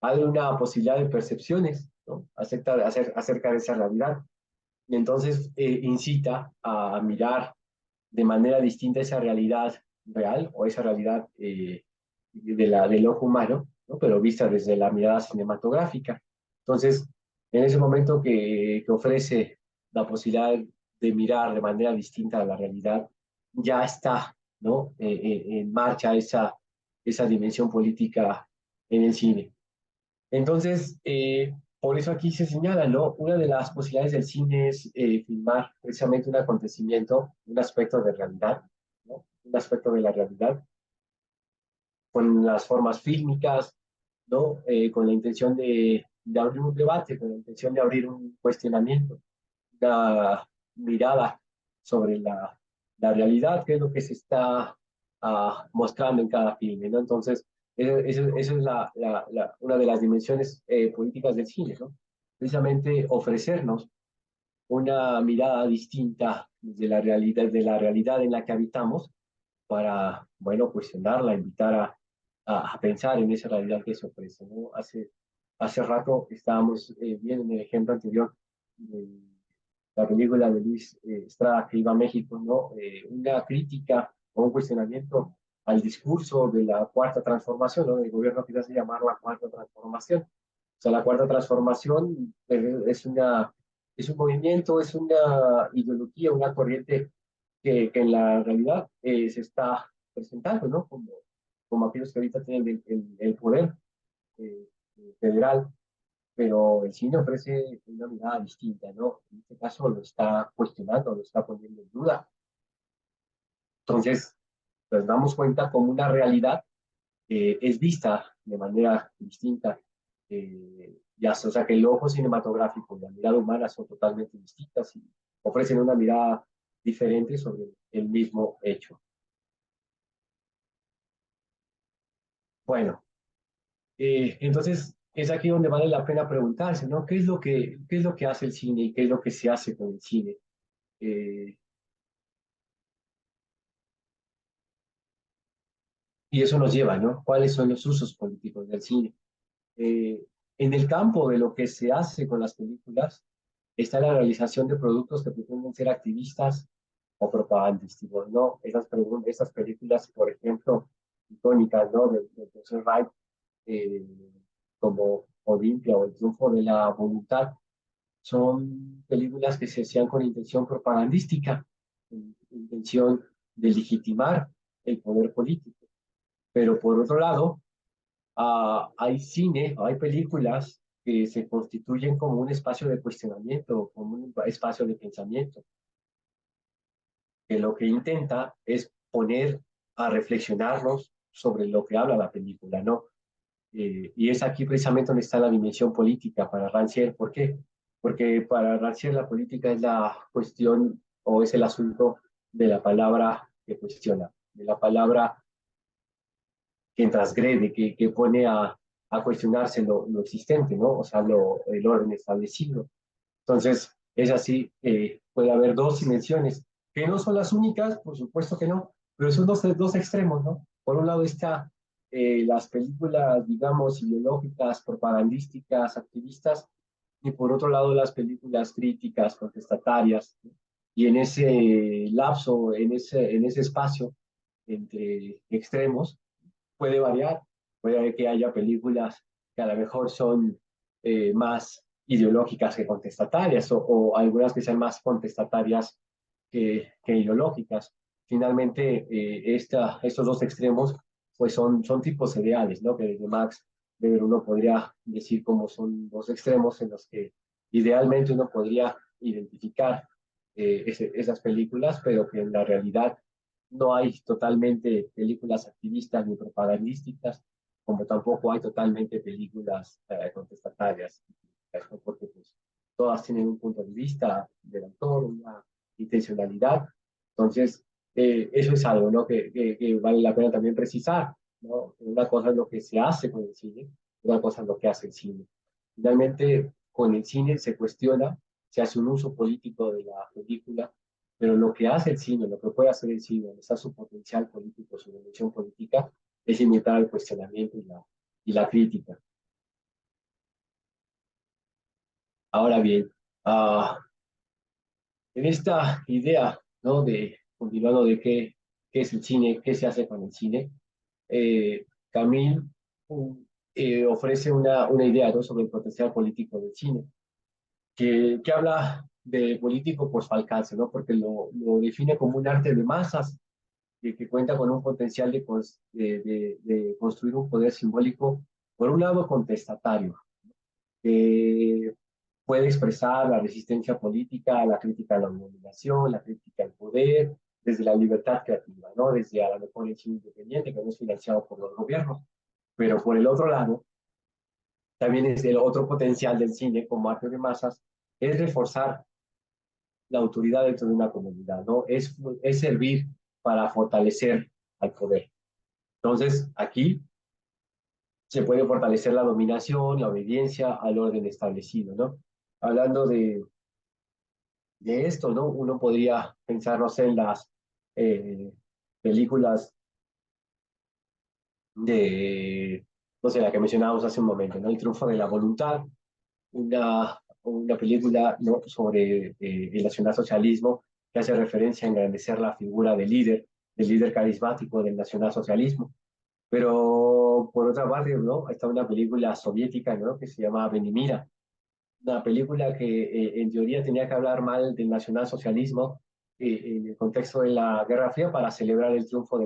hay una posibilidad de percepciones, ¿no? acerca de esa realidad. Y entonces incita a mirar de manera distinta esa realidad real o esa realidad del ojo humano, ¿no? Pero vista desde la mirada cinematográfica. Entonces, en ese momento que ofrece la posibilidad de mirar de manera distinta a la realidad, ya está, ¿no? En marcha esa dimensión política en el cine. Entonces, por eso aquí se señala, ¿no? Una de las posibilidades del cine es filmar precisamente un acontecimiento, un aspecto de realidad, ¿no? Un aspecto de la realidad, con las formas fílmicas, ¿no? Con la intención de de abrir un debate, con la intención de abrir un cuestionamiento, una mirada sobre la realidad, qué es lo que se está mostrando en cada filme, ¿no? Entonces, esa es una de las dimensiones políticas del cine, ¿no? Precisamente ofrecernos una mirada distinta de la realidad en la que habitamos para, bueno, cuestionarla, invitar a pensar en esa realidad que se ofrece, ¿no? Hace rato estábamos viendo en el ejemplo anterior de la película de Luis Estrada que iba a México, ¿no? Una crítica o un cuestionamiento al discurso de la cuarta transformación, ¿no? El gobierno quizás llamar la cuarta transformación. O sea, la cuarta transformación es un movimiento, es una ideología, una corriente que en la realidad se está presentando, ¿no? Como aquellos que ahorita tienen el poder eh, federal, pero el cine ofrece una mirada distinta, ¿no? En este caso lo está cuestionando, lo está poniendo en duda. Entonces, nos damos cuenta como una realidad es vista de manera distinta. O sea, que el ojo cinematográfico y la mirada humana son totalmente distintas y ofrecen una mirada diferente sobre el mismo hecho. Bueno, entonces es aquí donde vale la pena preguntarse, ¿no? ¿Qué es lo que hace el cine y qué es lo que se hace con el cine? Y eso nos lleva, ¿no? ¿Cuáles son los usos políticos del cine? Eh, en el campo de lo que se hace con las películas está la realización de productos que pretenden ser activistas o propagandísticos, ¿no? Esas películas, por ejemplo, icónicas, ¿no? De Joseph Wright, eh, como Olimpia o El triunfo de la voluntad, son películas que se hacían con intención propagandística, con intención de legitimar el poder político. Pero por otro lado, hay cine, hay películas que se constituyen como un espacio de cuestionamiento, como un espacio de pensamiento, que lo que intenta es poner a reflexionarnos sobre lo que habla la película, ¿no? Y es aquí precisamente donde está la dimensión política para Rancière. ¿Por qué? Porque para Rancière la política es la cuestión o es el asunto de la palabra que cuestiona, de la palabra que transgrede, que pone a cuestionarse lo existente, ¿no? O sea, el orden establecido. Entonces, es así, puede haber dos dimensiones, que no son las únicas, por supuesto que no, pero son dos extremos, ¿no? Por un lado está las películas, digamos, ideológicas, propagandísticas, activistas, y por otro lado las películas críticas, contestatarias, ¿no? Y en ese lapso, en ese espacio entre extremos, puede variar, puede haber que haya películas que a lo mejor son más ideológicas que contestatarias o algunas que sean más contestatarias que ideológicas. Finalmente, estos dos extremos pues son tipos ideales, ¿no? Que desde Max Weber uno podría decir como son dos extremos en los que idealmente uno podría identificar esas películas, pero que en la realidad no hay totalmente películas activistas ni propagandísticas, como tampoco hay totalmente películas contestatarias, ¿no? Porque pues, todas tienen un punto de vista del autor, una intencionalidad. Entonces, eso es algo, ¿no? Que vale la pena también precisar, ¿no? Una cosa es lo que se hace con el cine, otra cosa es lo que hace el cine. Finalmente, con el cine se cuestiona, se hace un uso político de la película, pero lo que hace el cine, lo que puede hacer el cine, donde está su potencial político, su dimensión política, es imitar el cuestionamiento y la crítica. Ahora bien, en esta idea, ¿no? Continuando de qué es el cine, qué se hace con el cine, Camille ofrece una idea, ¿no? Sobre el potencial político del cine, que habla de político por su alcance, ¿no? Porque lo define como un arte de masas que cuenta con un potencial de construir un poder simbólico, por un lado contestatario, que puede expresar la resistencia política, la crítica a la dominación, la crítica al poder, desde la libertad creativa, ¿no? Desde a lo mejor el cine independiente, que no es financiado por los gobiernos. Pero por el otro lado, también es el otro potencial del cine como arte de masas, es reforzar la autoridad dentro de una comunidad, ¿no? Es servir para fortalecer al poder. Entonces, aquí se puede fortalecer la dominación, la obediencia al orden establecido, ¿no? Hablando de esto, ¿no? Uno podría pensar, no sé, en las películas de, no sé, la que mencionábamos hace un momento, ¿no? El triunfo de la voluntad, una película, ¿no? sobre el nacionalsocialismo que hace referencia a engrandecer la figura del líder carismático del nacionalsocialismo. Pero por otra parte, ¿no? Está una película soviética, ¿no? Que se llama Benimira, una película que en teoría tenía que hablar mal del nacionalsocialismo en el contexto de la Guerra Fría para celebrar el triunfo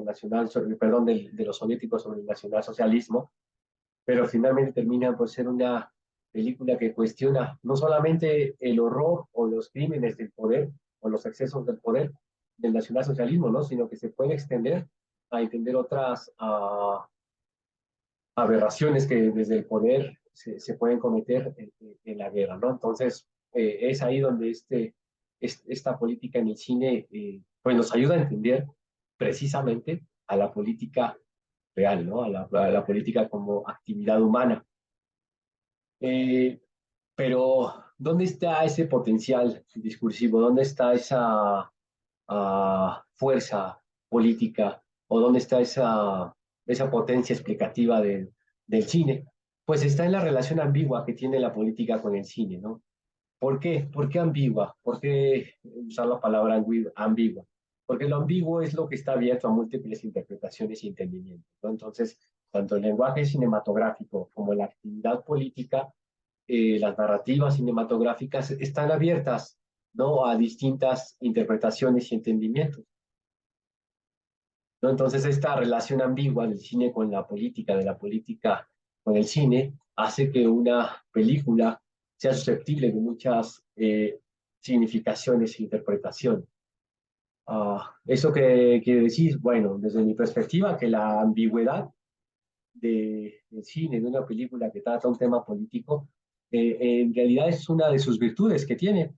perdón, de los soviéticos sobre el nacionalsocialismo, pero finalmente termina por ser una película que cuestiona no solamente el horror o los crímenes del poder o los excesos del poder del nacionalsocialismo, ¿no? Sino que se puede extender a entender otras aberraciones que desde el poder se pueden cometer en la guerra, ¿no? Entonces, es ahí donde esta política en el cine pues nos ayuda a entender precisamente a la política real, ¿no? A la política como actividad humana. Pero, ¿dónde está ese potencial discursivo? ¿Dónde está esa fuerza política? ¿O dónde está esa potencia explicativa del cine? Pues está en la relación ambigua que tiene la política con el cine, ¿no? ¿Por qué? ¿Por qué ambigua? ¿Por qué usar la palabra ambigua? Porque lo ambiguo es lo que está abierto a múltiples interpretaciones y entendimientos, ¿no? Entonces, tanto el lenguaje cinematográfico como la actividad política, las narrativas cinematográficas están abiertas, ¿no? A distintas interpretaciones y entendimientos, ¿no? Entonces, esta relación ambigua del cine con la política, de la política con el cine, hace que una película sea susceptible de muchas significaciones e interpretaciones. ¿Eso qué quiere decir? Bueno, desde mi perspectiva, que la ambigüedad del cine, de una película que trata un tema político, en realidad es una de sus virtudes que tiene,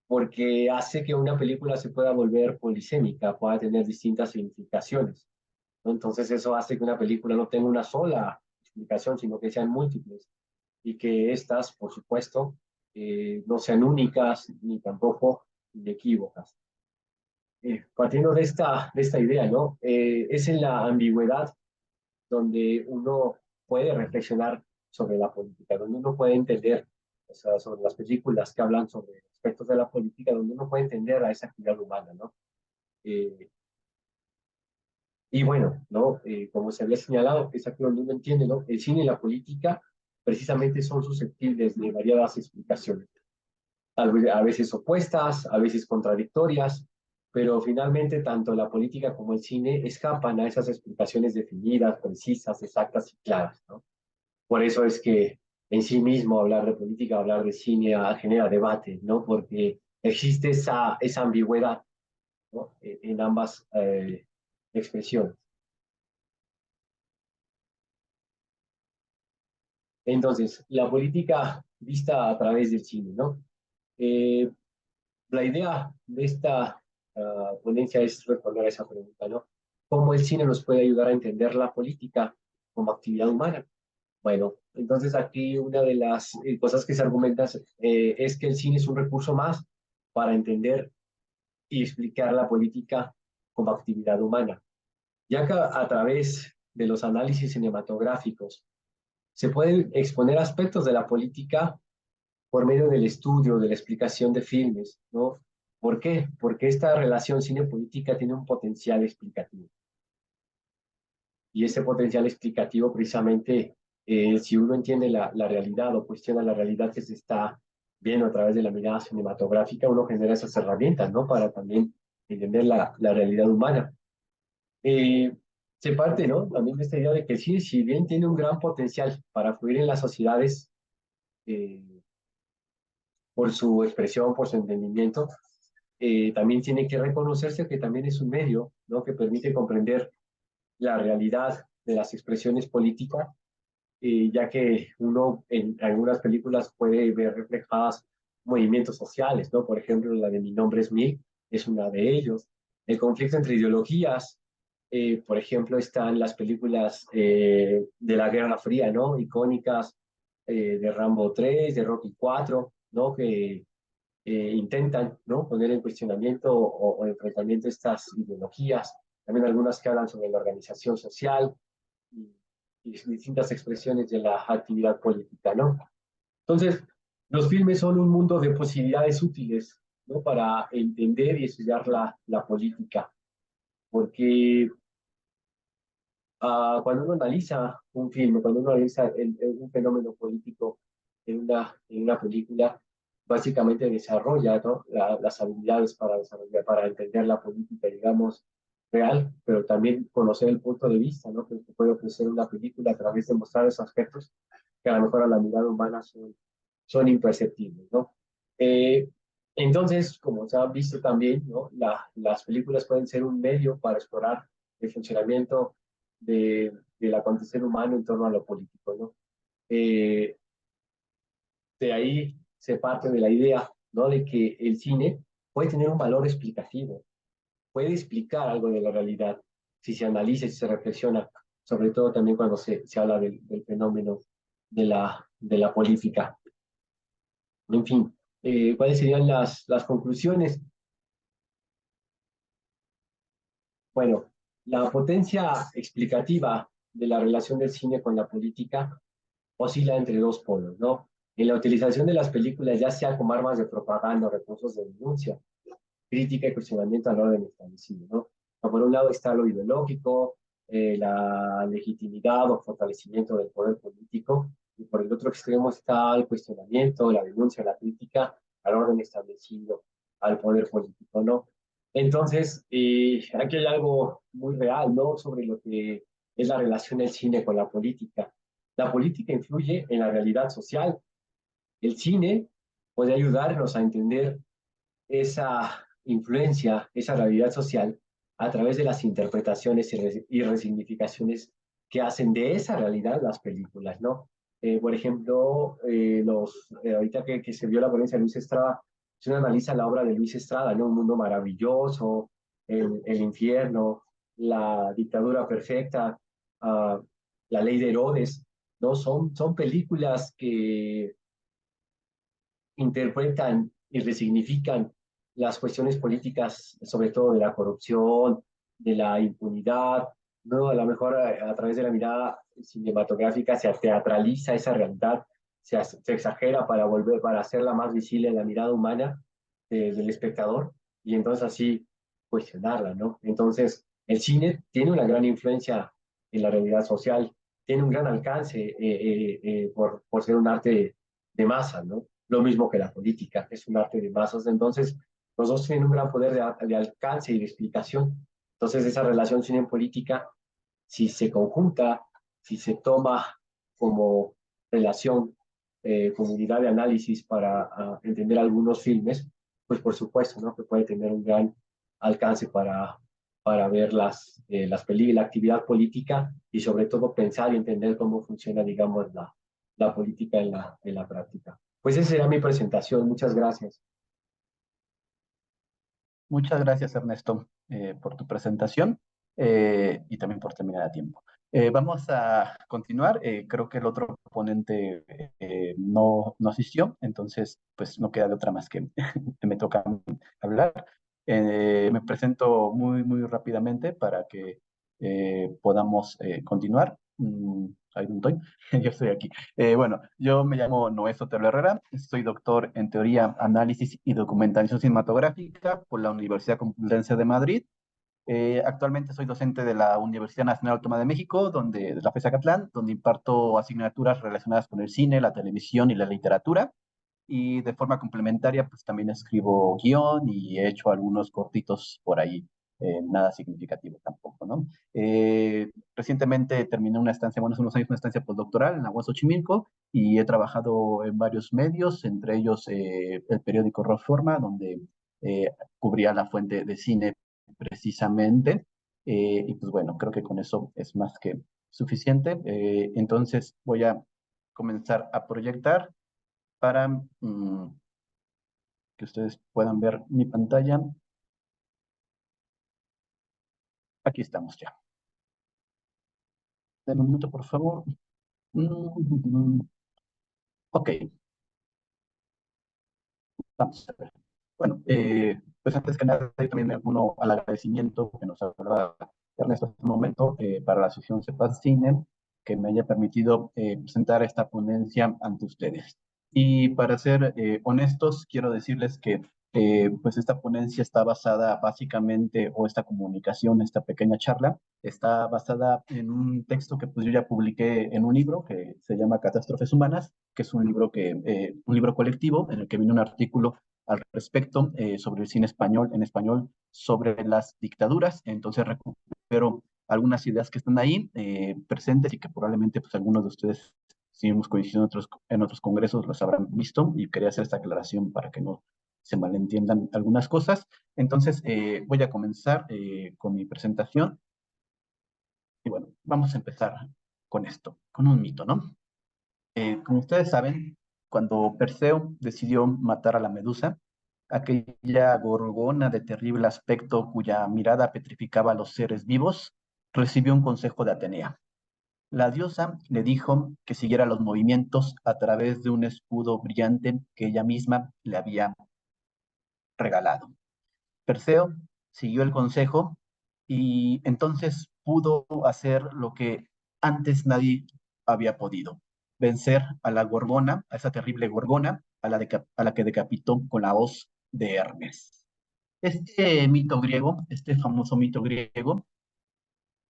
porque hace que una película se pueda volver polisémica, pueda tener distintas significaciones, ¿no? Entonces eso hace que una película no tenga una sola explicación, sino que sean múltiples, y que estas, por supuesto, no sean únicas ni tampoco inequívocas. Partiendo de esta idea, ¿no? Es en la ambigüedad donde uno puede reflexionar sobre la política, donde uno puede entender, o sea, sobre las películas que hablan sobre aspectos de la política, donde uno puede entender a esa actividad humana, ¿no? Y bueno, ¿no? Como se había señalado, es aquí donde uno entiende, ¿no? El cine y la política precisamente son susceptibles de variadas explicaciones, a veces opuestas, a veces contradictorias, pero finalmente tanto la política como el cine escapan a esas explicaciones definidas, precisas, exactas y claras, ¿no? Por eso es que en sí mismo hablar de política, hablar de cine genera debate, ¿no? Porque existe esa ambigüedad, ¿no? En ambas expresiones. Entonces, la política vista a través del cine, ¿no? La idea de esta ponencia es responder a esa pregunta, ¿no? ¿Cómo el cine nos puede ayudar a entender la política como actividad humana? Bueno, entonces aquí una de las cosas que se argumenta es que el cine es un recurso más para entender y explicar la política como actividad humana, ya que a través de los análisis cinematográficos se pueden exponer aspectos de la política por medio del estudio, de la explicación de filmes, ¿no? ¿Por qué? Porque esta relación cine-política tiene un potencial explicativo. Y ese potencial explicativo precisamente, si uno entiende la realidad o cuestiona la realidad que se está viendo a través de la mirada cinematográfica, uno genera esas herramientas, ¿no? Para también entender la realidad humana. Se parte, ¿no? También de esta idea de que el cine, si bien tiene un gran potencial para fluir en las sociedades, por su expresión, por su entendimiento, también tiene que reconocerse que también es un medio, ¿no? Que permite comprender la realidad de las expresiones políticas ya que uno en algunas películas puede ver reflejadas movimientos sociales, ¿no? Por ejemplo, la de Mi nombre es Mick es una de ellos. El conflicto entre ideologías, por ejemplo, están las películas de la Guerra Fría, ¿no? Icónicas, de Rambo 3, de Rocky 4, ¿no? Que intentan, ¿no? Poner en cuestionamiento o enfrentamiento estas ideologías. También algunas que hablan sobre la organización social y, y distintas expresiones de la actividad política, ¿no? Entonces, los filmes son un mundo de posibilidades útiles, ¿no? Para entender y estudiar la política, porque cuando uno analiza un filme, cuando uno analiza un fenómeno político en una película, básicamente desarrolla, ¿no? Las habilidades para desarrollar, para entender la política, digamos, real, pero también conocer el punto de vista, ¿no? Que puede ofrecer una película a través de mostrar esos aspectos que a lo mejor a la mirada humana son imperceptibles, ¿no? Eh, entonces, como se ha visto también, ¿no? Las películas pueden ser un medio para explorar el funcionamiento del acontecer humano en torno a lo político, ¿no? Eh, de ahí se parte de la idea, ¿no? De que el cine puede tener un valor explicativo, puede explicar algo de la realidad, si se analiza y se reflexiona, sobre todo también cuando se habla del fenómeno de la política. En fin, ¿cuáles serían las conclusiones? Bueno, la potencia explicativa de la relación del cine con la política oscila entre dos polos, ¿no? En la utilización de las películas, ya sea como armas de propaganda o recursos de denuncia, crítica y cuestionamiento al orden establecido, ¿no? Por un lado está lo ideológico, la legitimidad o fortalecimiento del poder político, y por el otro extremo está el cuestionamiento, la denuncia, la crítica al orden establecido, al poder político, ¿no? Entonces, aquí hay algo muy real, ¿no? Sobre lo que es la relación del cine con la política. La política influye en la realidad social. El cine puede ayudarnos a entender esa influencia, esa realidad social, a través de las interpretaciones y resignificaciones que hacen de esa realidad las películas, ¿no? Por ejemplo, ahorita que se vio la ponencia de Luis Estrada, si uno analiza la obra de Luis Estrada, ¿no? Un mundo maravilloso, el infierno, la dictadura perfecta, la ley de Herodes, ¿no? Son películas que interpretan y resignifican las cuestiones políticas, sobre todo de la corrupción, de la impunidad, ¿no? A lo mejor a través de la mirada cinematográfica se teatraliza esa realidad, se exagera para hacerla más visible en la mirada humana del espectador y entonces así cuestionarla, ¿no? Entonces, el cine tiene una gran influencia en la realidad social, tiene un gran alcance por ser un arte de masas, ¿no? Lo mismo que la política, es un arte de masas. Entonces, los dos tienen un gran poder de alcance y de explicación. Entonces, esa relación cine-política, si se conjunta, si se toma como relación, como unidad de análisis para entender algunos filmes, pues por supuesto, ¿no? Que puede tener un gran alcance para ver las películas, la actividad política y sobre todo pensar y entender cómo funciona, digamos, la política en la práctica. Pues esa será mi presentación. Muchas gracias. Muchas gracias, Ernesto, por tu presentación y también por terminar a tiempo. Vamos a continuar. Creo que el otro ponente no asistió, entonces pues no queda de otra más que me toca hablar. Me presento muy rápidamente para que podamos continuar. Ahí no estoy, yo estoy aquí. Bueno, yo me llamo Noé Sotelo Herrera, soy doctor en Teoría, Análisis y Documentación Cinematográfica por la Universidad Complutense de Madrid. Actualmente soy docente de la Universidad Nacional Autónoma de México, de la FES Acatlán, donde imparto asignaturas relacionadas con el cine, la televisión y la literatura. Y de forma complementaria, pues también escribo guión y he hecho algunos cortitos por ahí, nada significativo tampoco, ¿no? Recientemente terminé una estancia, bueno, hace unos años una estancia postdoctoral en la UAS Xochimilco y he trabajado en varios medios, entre ellos el periódico Reforma, donde cubría la fuente de cine precisamente. Y pues bueno, creo que con eso es más que suficiente. Entonces voy a comenzar a proyectar para que ustedes puedan ver mi pantalla. Aquí estamos ya. Denme un minuto, por favor. Ok, vamos a ver. Bueno, pues antes que nada, yo también me uno al agradecimiento que nos hablaba Ernesto en este momento para la Asociación Cepas Cine, que me haya permitido presentar esta ponencia ante ustedes. Y para ser honestos, quiero decirles que pues esta ponencia está basada básicamente, o esta comunicación, esta pequeña charla, está basada en un texto que pues yo ya publiqué en un libro que se llama Catástrofes Humanas, que es un libro colectivo en el que viene un artículo al respecto sobre el cine español, en español, sobre las dictaduras. Entonces recupero algunas ideas que están ahí presentes y que probablemente pues algunos de ustedes, si hemos coincidido en otros congresos, los habrán visto, y quería hacer esta aclaración para que no se malentiendan algunas cosas. Entonces voy a comenzar con mi presentación. Y bueno, vamos a empezar con esto, con un mito, ¿no? Como ustedes saben, cuando Perseo decidió matar a la Medusa, aquella gorgona de terrible aspecto cuya mirada petrificaba a los seres vivos, recibió un consejo de Atenea. La diosa le dijo que siguiera los movimientos a través de un escudo brillante que ella misma le había regalado. Perseo siguió el consejo y entonces pudo hacer lo que antes nadie había podido: vencer a la gorgona, a esa terrible gorgona, a la que decapitó con la hoz de Hermes. Este mito griego, este famoso mito griego,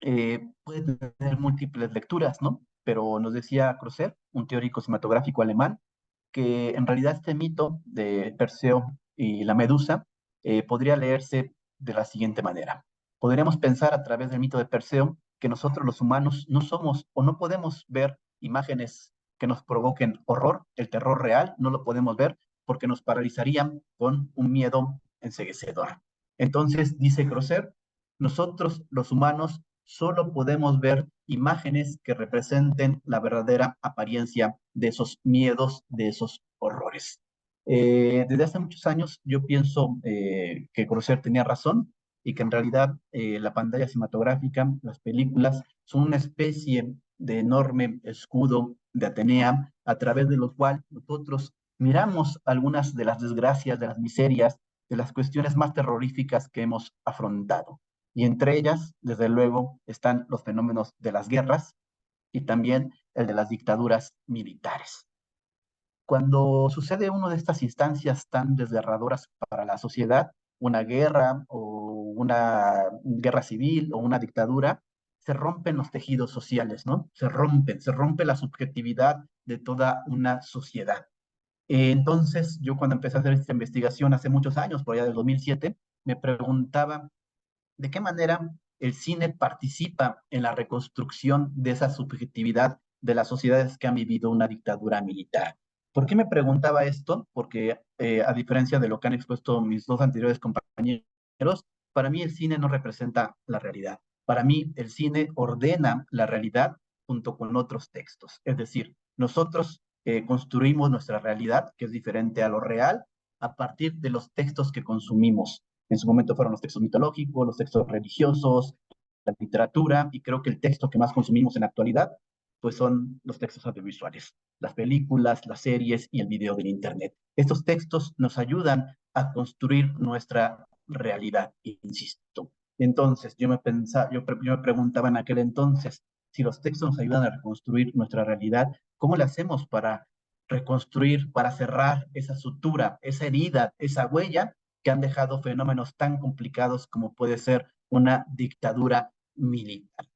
puede tener múltiples lecturas, ¿no? Pero nos decía Creuser, un teórico cinematográfico alemán, que en realidad este mito de Perseo y la Medusa podría leerse de la siguiente manera. Podríamos pensar a través del mito de Perseo que nosotros los humanos no somos o no podemos ver imágenes que nos provoquen horror, el terror real, no lo podemos ver porque nos paralizarían con un miedo enceguecedor. Entonces, dice Creuser, nosotros los humanos solo podemos ver imágenes que representen la verdadera apariencia de esos miedos, de esos horrores. Desde hace muchos años yo pienso que Creuser tenía razón y que en realidad la pantalla cinematográfica, las películas, son una especie de enorme escudo de Atenea a través de lo cual nosotros miramos algunas de las desgracias, de las miserias, de las cuestiones más terroríficas que hemos afrontado. Y entre ellas, desde luego, están los fenómenos de las guerras y también el de las dictaduras militares. Cuando sucede una de estas instancias tan desgarradoras para la sociedad, una guerra o una guerra civil o una dictadura, se rompen los tejidos sociales, ¿no? Se rompe la subjetividad de toda una sociedad. Entonces, yo cuando empecé a hacer esta investigación hace muchos años, por allá del 2007, me preguntaba de qué manera el cine participa en la reconstrucción de esa subjetividad de las sociedades que han vivido una dictadura militar. ¿Por qué me preguntaba esto? Porque a diferencia de lo que han expuesto mis dos anteriores compañeros, para mí el cine no representa la realidad. Para mí el cine ordena la realidad junto con otros textos. Es decir, nosotros construimos nuestra realidad, que es diferente a lo real, a partir de los textos que consumimos. En su momento fueron los textos mitológicos, los textos religiosos, la literatura, y creo que el texto que más consumimos en la actualidad pues son los textos audiovisuales, las películas, las series y el video del internet. Estos textos nos ayudan a construir nuestra realidad, insisto. Entonces, yo me preguntaba en aquel entonces, si los textos nos ayudan a reconstruir nuestra realidad, ¿cómo le hacemos para reconstruir, para cerrar esa sutura, esa herida, esa huella que han dejado fenómenos tan complicados como puede ser una dictadura militar?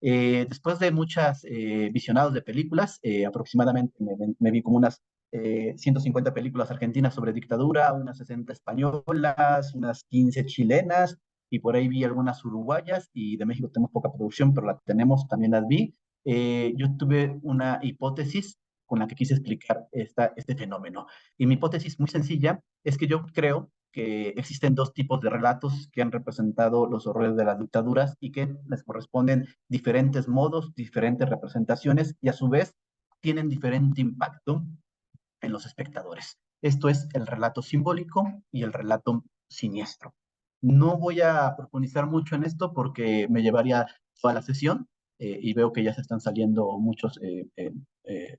Después de muchas visionados de películas, aproximadamente me vi como unas 150 películas argentinas sobre dictadura, unas 60 españolas, unas 15 chilenas, y por ahí vi algunas uruguayas, y de México tenemos poca producción, pero la tenemos, también las vi. Yo tuve una hipótesis con la que quise explicar este fenómeno. Y mi hipótesis muy sencilla es que yo creo que existen dos tipos de relatos que han representado los horrores de las dictaduras y que les corresponden diferentes modos, diferentes representaciones y a su vez tienen diferente impacto en los espectadores. Esto es el relato simbólico y el relato siniestro. No voy a profundizar mucho en esto porque me llevaría toda la sesión y veo que ya se están saliendo muchos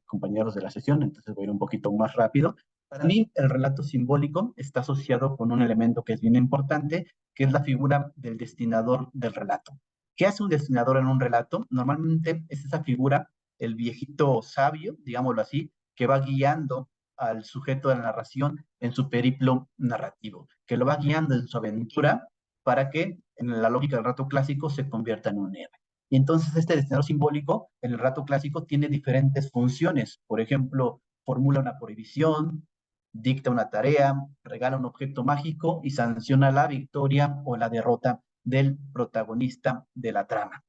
compañeros de la sesión, entonces voy a ir un poquito más rápido. Para mí, el relato simbólico está asociado con un elemento que es bien importante, que es la figura del destinador del relato. ¿Qué hace un destinador en un relato? Normalmente es esa figura, el viejito sabio, digámoslo así, que va guiando al sujeto de la narración en su periplo narrativo, que lo va guiando en su aventura para que, en la lógica del relato clásico, se convierta en un héroe. Y entonces este destinador simbólico, en el relato clásico, tiene diferentes funciones. Por ejemplo, formula una prohibición, dicta una tarea, regala un objeto mágico y sanciona la victoria o la derrota del protagonista de la trama.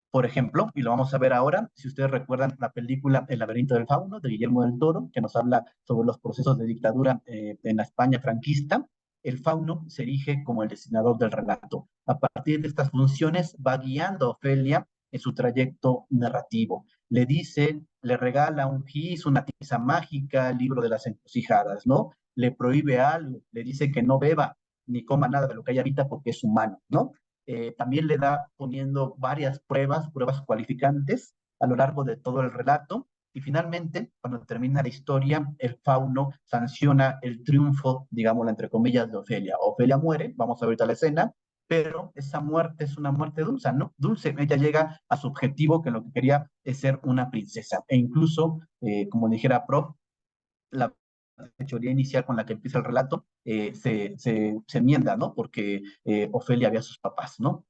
Por ejemplo, y lo vamos a ver ahora, si ustedes recuerdan la película El laberinto del fauno de Guillermo del Toro, que nos habla sobre los procesos de dictadura en la España franquista, el fauno se erige como el destinador del relato. A partir de estas funciones va guiando a Ofelia en su trayecto narrativo. Le dice, le regala un gis, una tiza mágica, el libro de las encrucijadas, ¿no? Le prohíbe algo, le dice que no beba ni coma nada de lo que hay ahorita porque es humano, ¿no? También le da poniendo varias pruebas cualificantes a lo largo de todo el relato. Y finalmente, cuando termina la historia, el fauno sanciona el triunfo, digámoslo entre comillas, de Ofelia. Ofelia muere, vamos a ver ahorita la escena, pero esa muerte es una muerte dulce, ¿no? Dulce, ella llega a su objetivo, que lo que quería es ser una princesa. E incluso, como dijera Prof, la teoría inicial con la que empieza el relato se enmienda, ¿no? Porque Ofelia ve a sus papás, ¿no?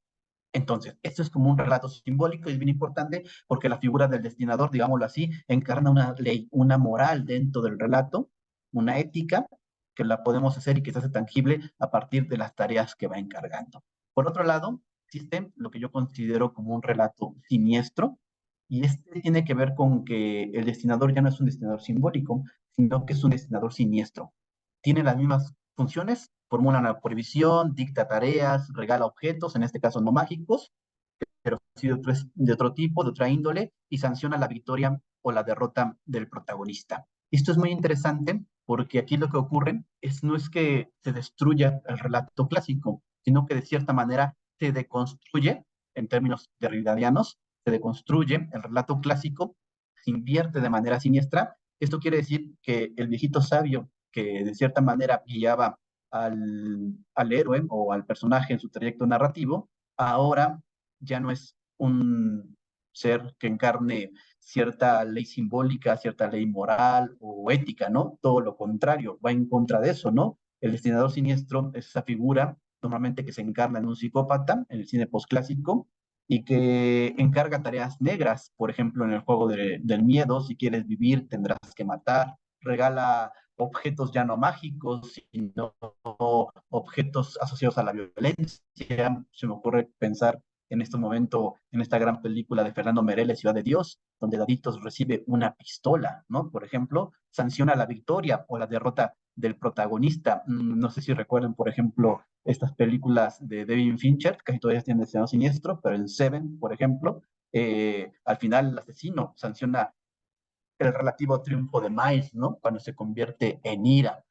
Entonces, esto es como un relato simbólico y es bien importante porque la figura del destinador, digámoslo así, encarna una ley, una moral dentro del relato, una ética que la podemos hacer y que se hace tangible a partir de las tareas que va encargando. Por otro lado, existe lo que yo considero como un relato siniestro, y este tiene que ver con que el destinador ya no es un destinador simbólico, sino que es un destinador siniestro. Tiene las mismas funciones, formula una prohibición, dicta tareas, regala objetos, en este caso no mágicos, pero sí de otro tipo, de otra índole, y sanciona la victoria o la derrota del protagonista. Esto es muy interesante porque aquí lo que ocurre no es que se destruya el relato clásico, sino que de cierta manera se deconstruye, en términos derridadianos, se deconstruye el relato clásico, se invierte de manera siniestra. Esto quiere decir que el viejito sabio que de cierta manera guiaba al héroe o al personaje en su trayecto narrativo, ahora ya no es un ser que encarne cierta ley simbólica, cierta ley moral o ética, ¿no? Todo lo contrario, va en contra de eso, ¿no? El destinador siniestro es esa figura normalmente que se encarna en un psicópata, en el cine postclásico, y que encarga tareas negras, por ejemplo, en el juego del miedo, si quieres vivir tendrás que matar, regala objetos ya no mágicos, sino objetos asociados a la violencia. Se me ocurre pensar en este momento, en esta gran película de Fernando Meirelles, Ciudad de Dios, donde Daditos recibe una pistola, ¿no? Por ejemplo, sanciona la victoria o la derrota del protagonista. No sé si recuerdan, por ejemplo, estas películas de David Fincher, casi todavía tienen escenario siniestro, pero en Seven, por ejemplo, al final el asesino sanciona el relativo triunfo de Miles, ¿no? Cuando se convierte en ira.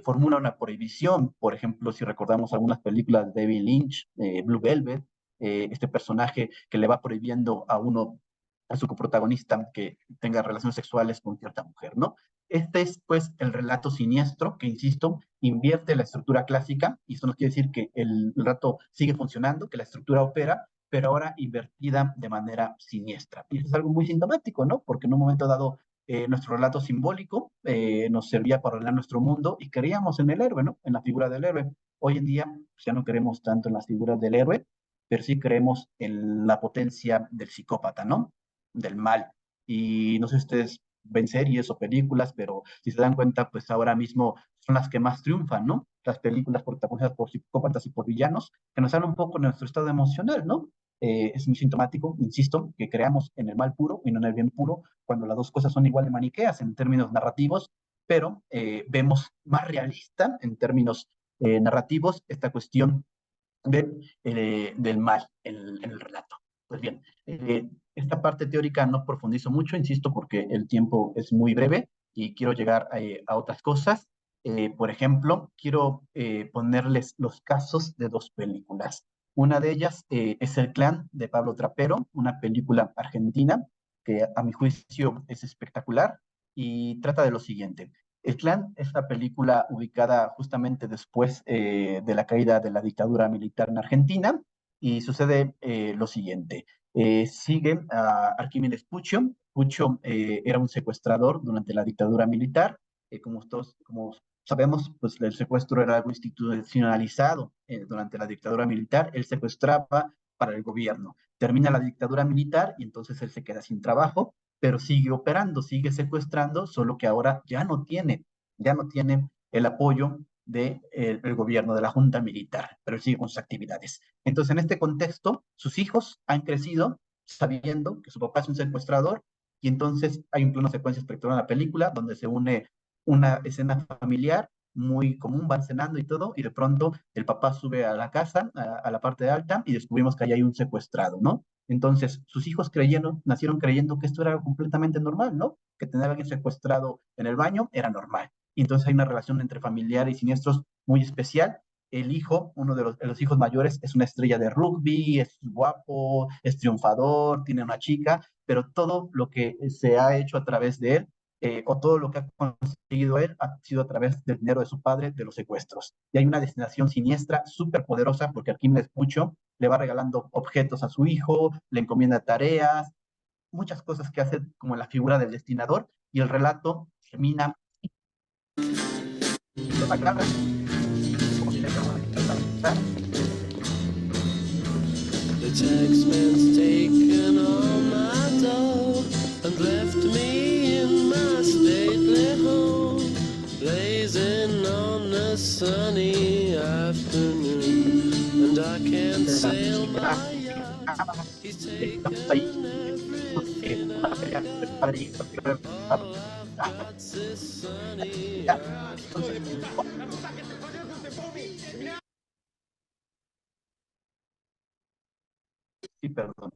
Formula una prohibición, por ejemplo, si recordamos algunas películas de David Lynch, Blue Velvet, este personaje que le va prohibiendo a su coprotagonista que tenga relaciones sexuales con cierta mujer, ¿no? Este es, pues, el relato siniestro que, insisto, invierte la estructura clásica, y eso no quiere decir que el relato sigue funcionando, que la estructura opera, pero ahora invertida de manera siniestra. Y eso es algo muy sintomático, ¿no? Porque en un momento dado nuestro relato simbólico nos servía para ordenar nuestro mundo y creíamos en el héroe, ¿no? En la figura del héroe. Hoy en día pues, ya no creemos tanto en las figuras del héroe, pero sí creemos en la potencia del psicópata, ¿no? Del mal. Y no sé si ustedes ven series o películas, pero si se dan cuenta, pues ahora mismo son las que más triunfan, ¿no? Las películas protagonizadas por psicópatas y por villanos, que nos hablan un poco de nuestro estado emocional, ¿no? Es muy sintomático, insisto, que creamos en el mal puro y no en el bien puro, cuando las dos cosas son igual de maniqueas en términos narrativos, pero vemos más realista en términos narrativos esta cuestión del mal en el relato. Pues bien, esta parte teórica no profundizo mucho, insisto, porque el tiempo es muy breve y quiero llegar a otras cosas. Por ejemplo, quiero ponerles los casos de dos películas. Una de ellas es El Clan de Pablo Trapero, una película argentina que a mi juicio es espectacular y trata de lo siguiente. El Clan es una película ubicada justamente después de la caída de la dictadura militar en Argentina y sucede lo siguiente. Sigue a Arquímedes Puccio. Puccio era un secuestrador durante la dictadura militar. Como sabemos, pues el secuestro era algo institucionalizado durante la dictadura militar. Él secuestraba para el gobierno. Termina la dictadura militar y entonces él se queda sin trabajo, pero sigue operando, sigue secuestrando, solo que ahora ya no tiene el apoyo del gobierno, de la junta militar, pero él sigue con sus actividades. Entonces, en este contexto, sus hijos han crecido sabiendo que su papá es un secuestrador y entonces hay un plano secuencia espectacular en la película donde se une una escena familiar muy común, van cenando y todo, y de pronto el papá sube a la casa, a la parte alta, y descubrimos que ahí hay un secuestrado, ¿no? Entonces, sus hijos nacieron creyendo que esto era completamente normal, ¿no? Que tener a alguien secuestrado en el baño era normal. Y entonces hay una relación entre familiares y siniestros muy especial. El hijo, uno de los hijos mayores, es una estrella de rugby, es guapo, es triunfador, tiene una chica, pero todo lo que se ha hecho a través de él o todo lo que ha conseguido él ha sido a través del dinero de su padre, de los secuestros. Y hay una destinación siniestra súper poderosa porque Arquímedes Puccio le va regalando objetos a su hijo, le encomienda tareas, muchas cosas que hace como la figura del destinador y el relato termina The taxman's taken all my dough and left me in my stately home, blazing on a sunny afternoon, and I can't sail my yacht. He's taken everything What's this sunny Sí, perdón.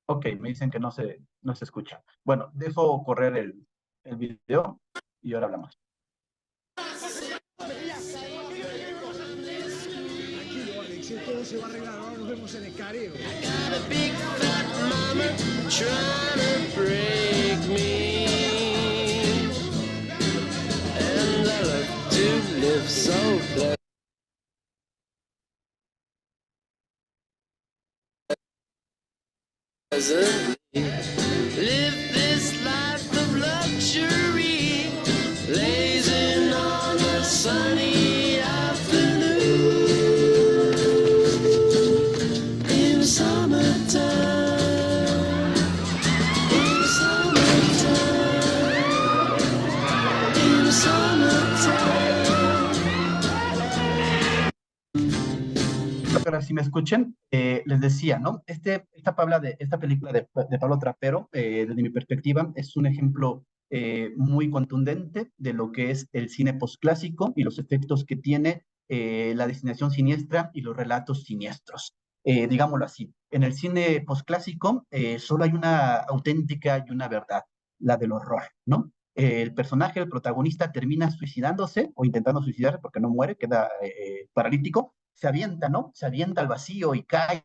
Ok, me dicen que no se escucha. Bueno, dejo correr el video y ahora hablamos. Tranquilo, Alex, todo se va a arreglar. Ahora nos vemos en el careo. trying to break me, and I love to live so pleasantly, live this life of luxury, blazing on a sunny afternoon in summertime. Ahora, si me escuchen, les decía, ¿no? Esta película de Pablo Trapero, desde mi perspectiva, es un ejemplo muy contundente de lo que es el cine posclásico y los efectos que tiene la destinación siniestra y los relatos siniestros. Digámoslo así, en el cine posclásico solo hay una auténtica y una verdad, la del horror, ¿no? El personaje, el protagonista, termina suicidándose o intentando suicidarse porque no muere, queda paralítico, se avienta, ¿no? Se avienta al vacío y cae.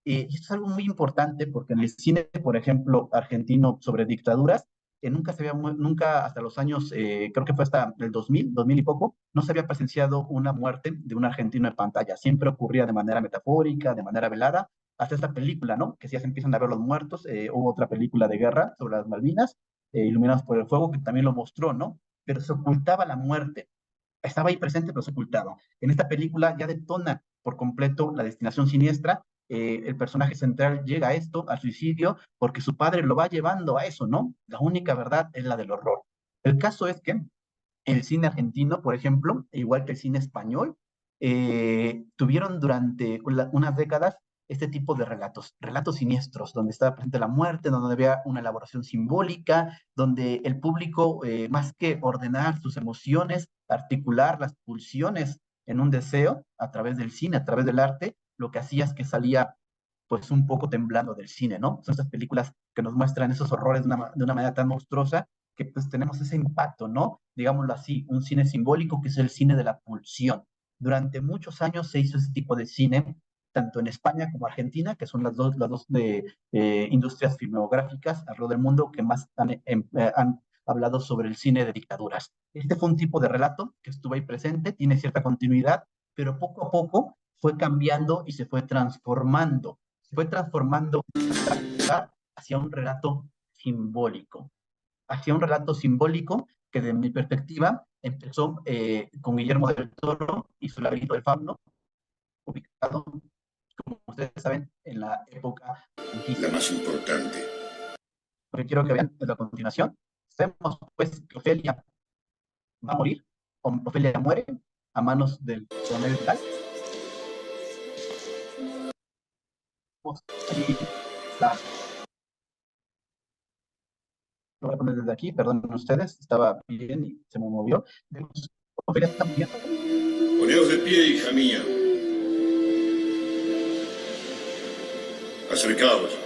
Y esto es algo muy importante porque en el cine, por ejemplo, argentino sobre dictaduras, nunca hasta los años, creo que fue hasta el 2000 y poco, no se había presenciado una muerte de un argentino en pantalla. Siempre ocurría de manera metafórica, de manera velada, hasta esta película, ¿no? Que ya se empiezan a ver los muertos. Hubo otra película de guerra sobre las Malvinas, Iluminados por el Fuego, que también lo mostró, ¿no? Pero se ocultaba la muerte. Estaba ahí presente, pero se ocultaba. En esta película ya detona por completo la destinación siniestra. El personaje central llega a esto, al suicidio, porque su padre lo va llevando a eso, ¿no? La única verdad es la del horror. El caso es que el cine argentino, por ejemplo, igual que el cine español, tuvieron durante unas décadas este tipo de relatos siniestros, donde estaba presente la muerte, donde había una elaboración simbólica, donde el público, más que ordenar sus emociones, articular las pulsiones en un deseo a través del cine, a través del arte, lo que hacía es que salía pues un poco temblando del cine, ¿no? Son estas películas que nos muestran esos horrores de una manera tan monstruosa que pues tenemos ese impacto, ¿no? Digámoslo así, un cine simbólico que es el cine de la pulsión. Durante muchos años se hizo ese tipo de cine, tanto en España como Argentina, que son las dos industrias filmográficas alrededor del mundo que más han hablado sobre el cine de dictaduras. Este fue un tipo de relato que estuvo ahí presente, tiene cierta continuidad, pero poco a poco fue cambiando y se fue transformando hacia un relato simbólico, que de mi perspectiva empezó con Guillermo del Toro y su Laberinto del Fauno, ubicado, como ustedes saben, en la época franquista. La más importante. Lo que quiero que vean es la continuación. Sabemos pues que Ofelia va a morir, o Ofelia muere a manos del coronel Vidal. Lo voy a poner desde aquí, perdonen ustedes, estaba bien y se me movió. Ofelia está muriendo. Poneos de pie, hija mía. Acercaos.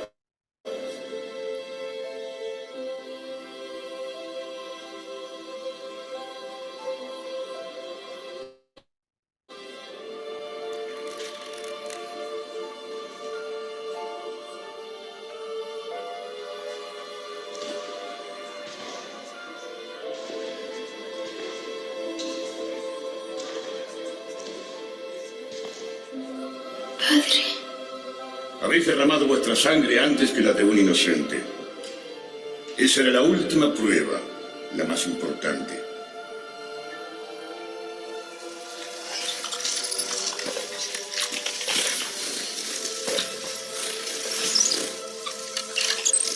Habéis derramado vuestra sangre antes que la de un inocente. Esa era la última prueba, la más importante.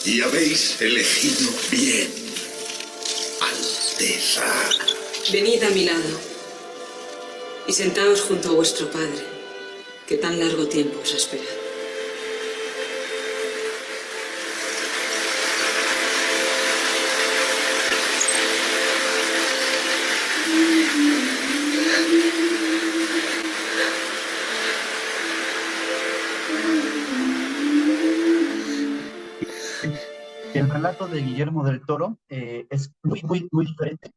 Y habéis elegido bien, Alteza. Venid a mi lado y sentaos junto a vuestro padre, que tan largo tiempo os ha esperado. El relato de Guillermo del Toro es muy diferente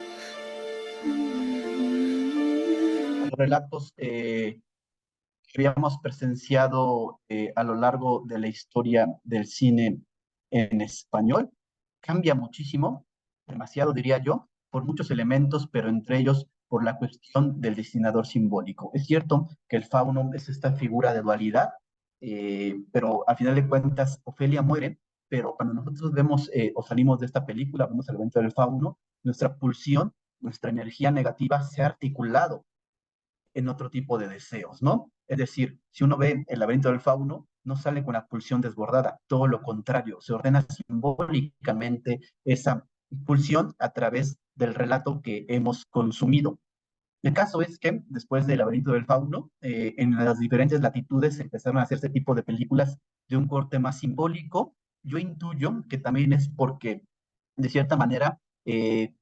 a los relatos que habíamos presenciado a lo largo de la historia del cine en español. Cambia muchísimo, demasiado diría yo, por muchos elementos, pero entre ellos por la cuestión del destinador simbólico. Es cierto que el fauno es esta figura de dualidad, pero al final de cuentas Ofelia muere, pero cuando nosotros vemos o salimos de esta película, vemos el evento del fauno, nuestra pulsión, nuestra energía negativa se ha articulado en otro tipo de deseos, ¿no? Es decir, si uno ve el laberinto del fauno, no sale con la pulsión desbordada, todo lo contrario, se ordena simbólicamente esa pulsión a través del relato que hemos consumido. El caso es que después del laberinto del fauno, en las diferentes latitudes empezaron a hacer este tipo de películas de un corte más simbólico. Yo intuyo que también es porque, de cierta manera,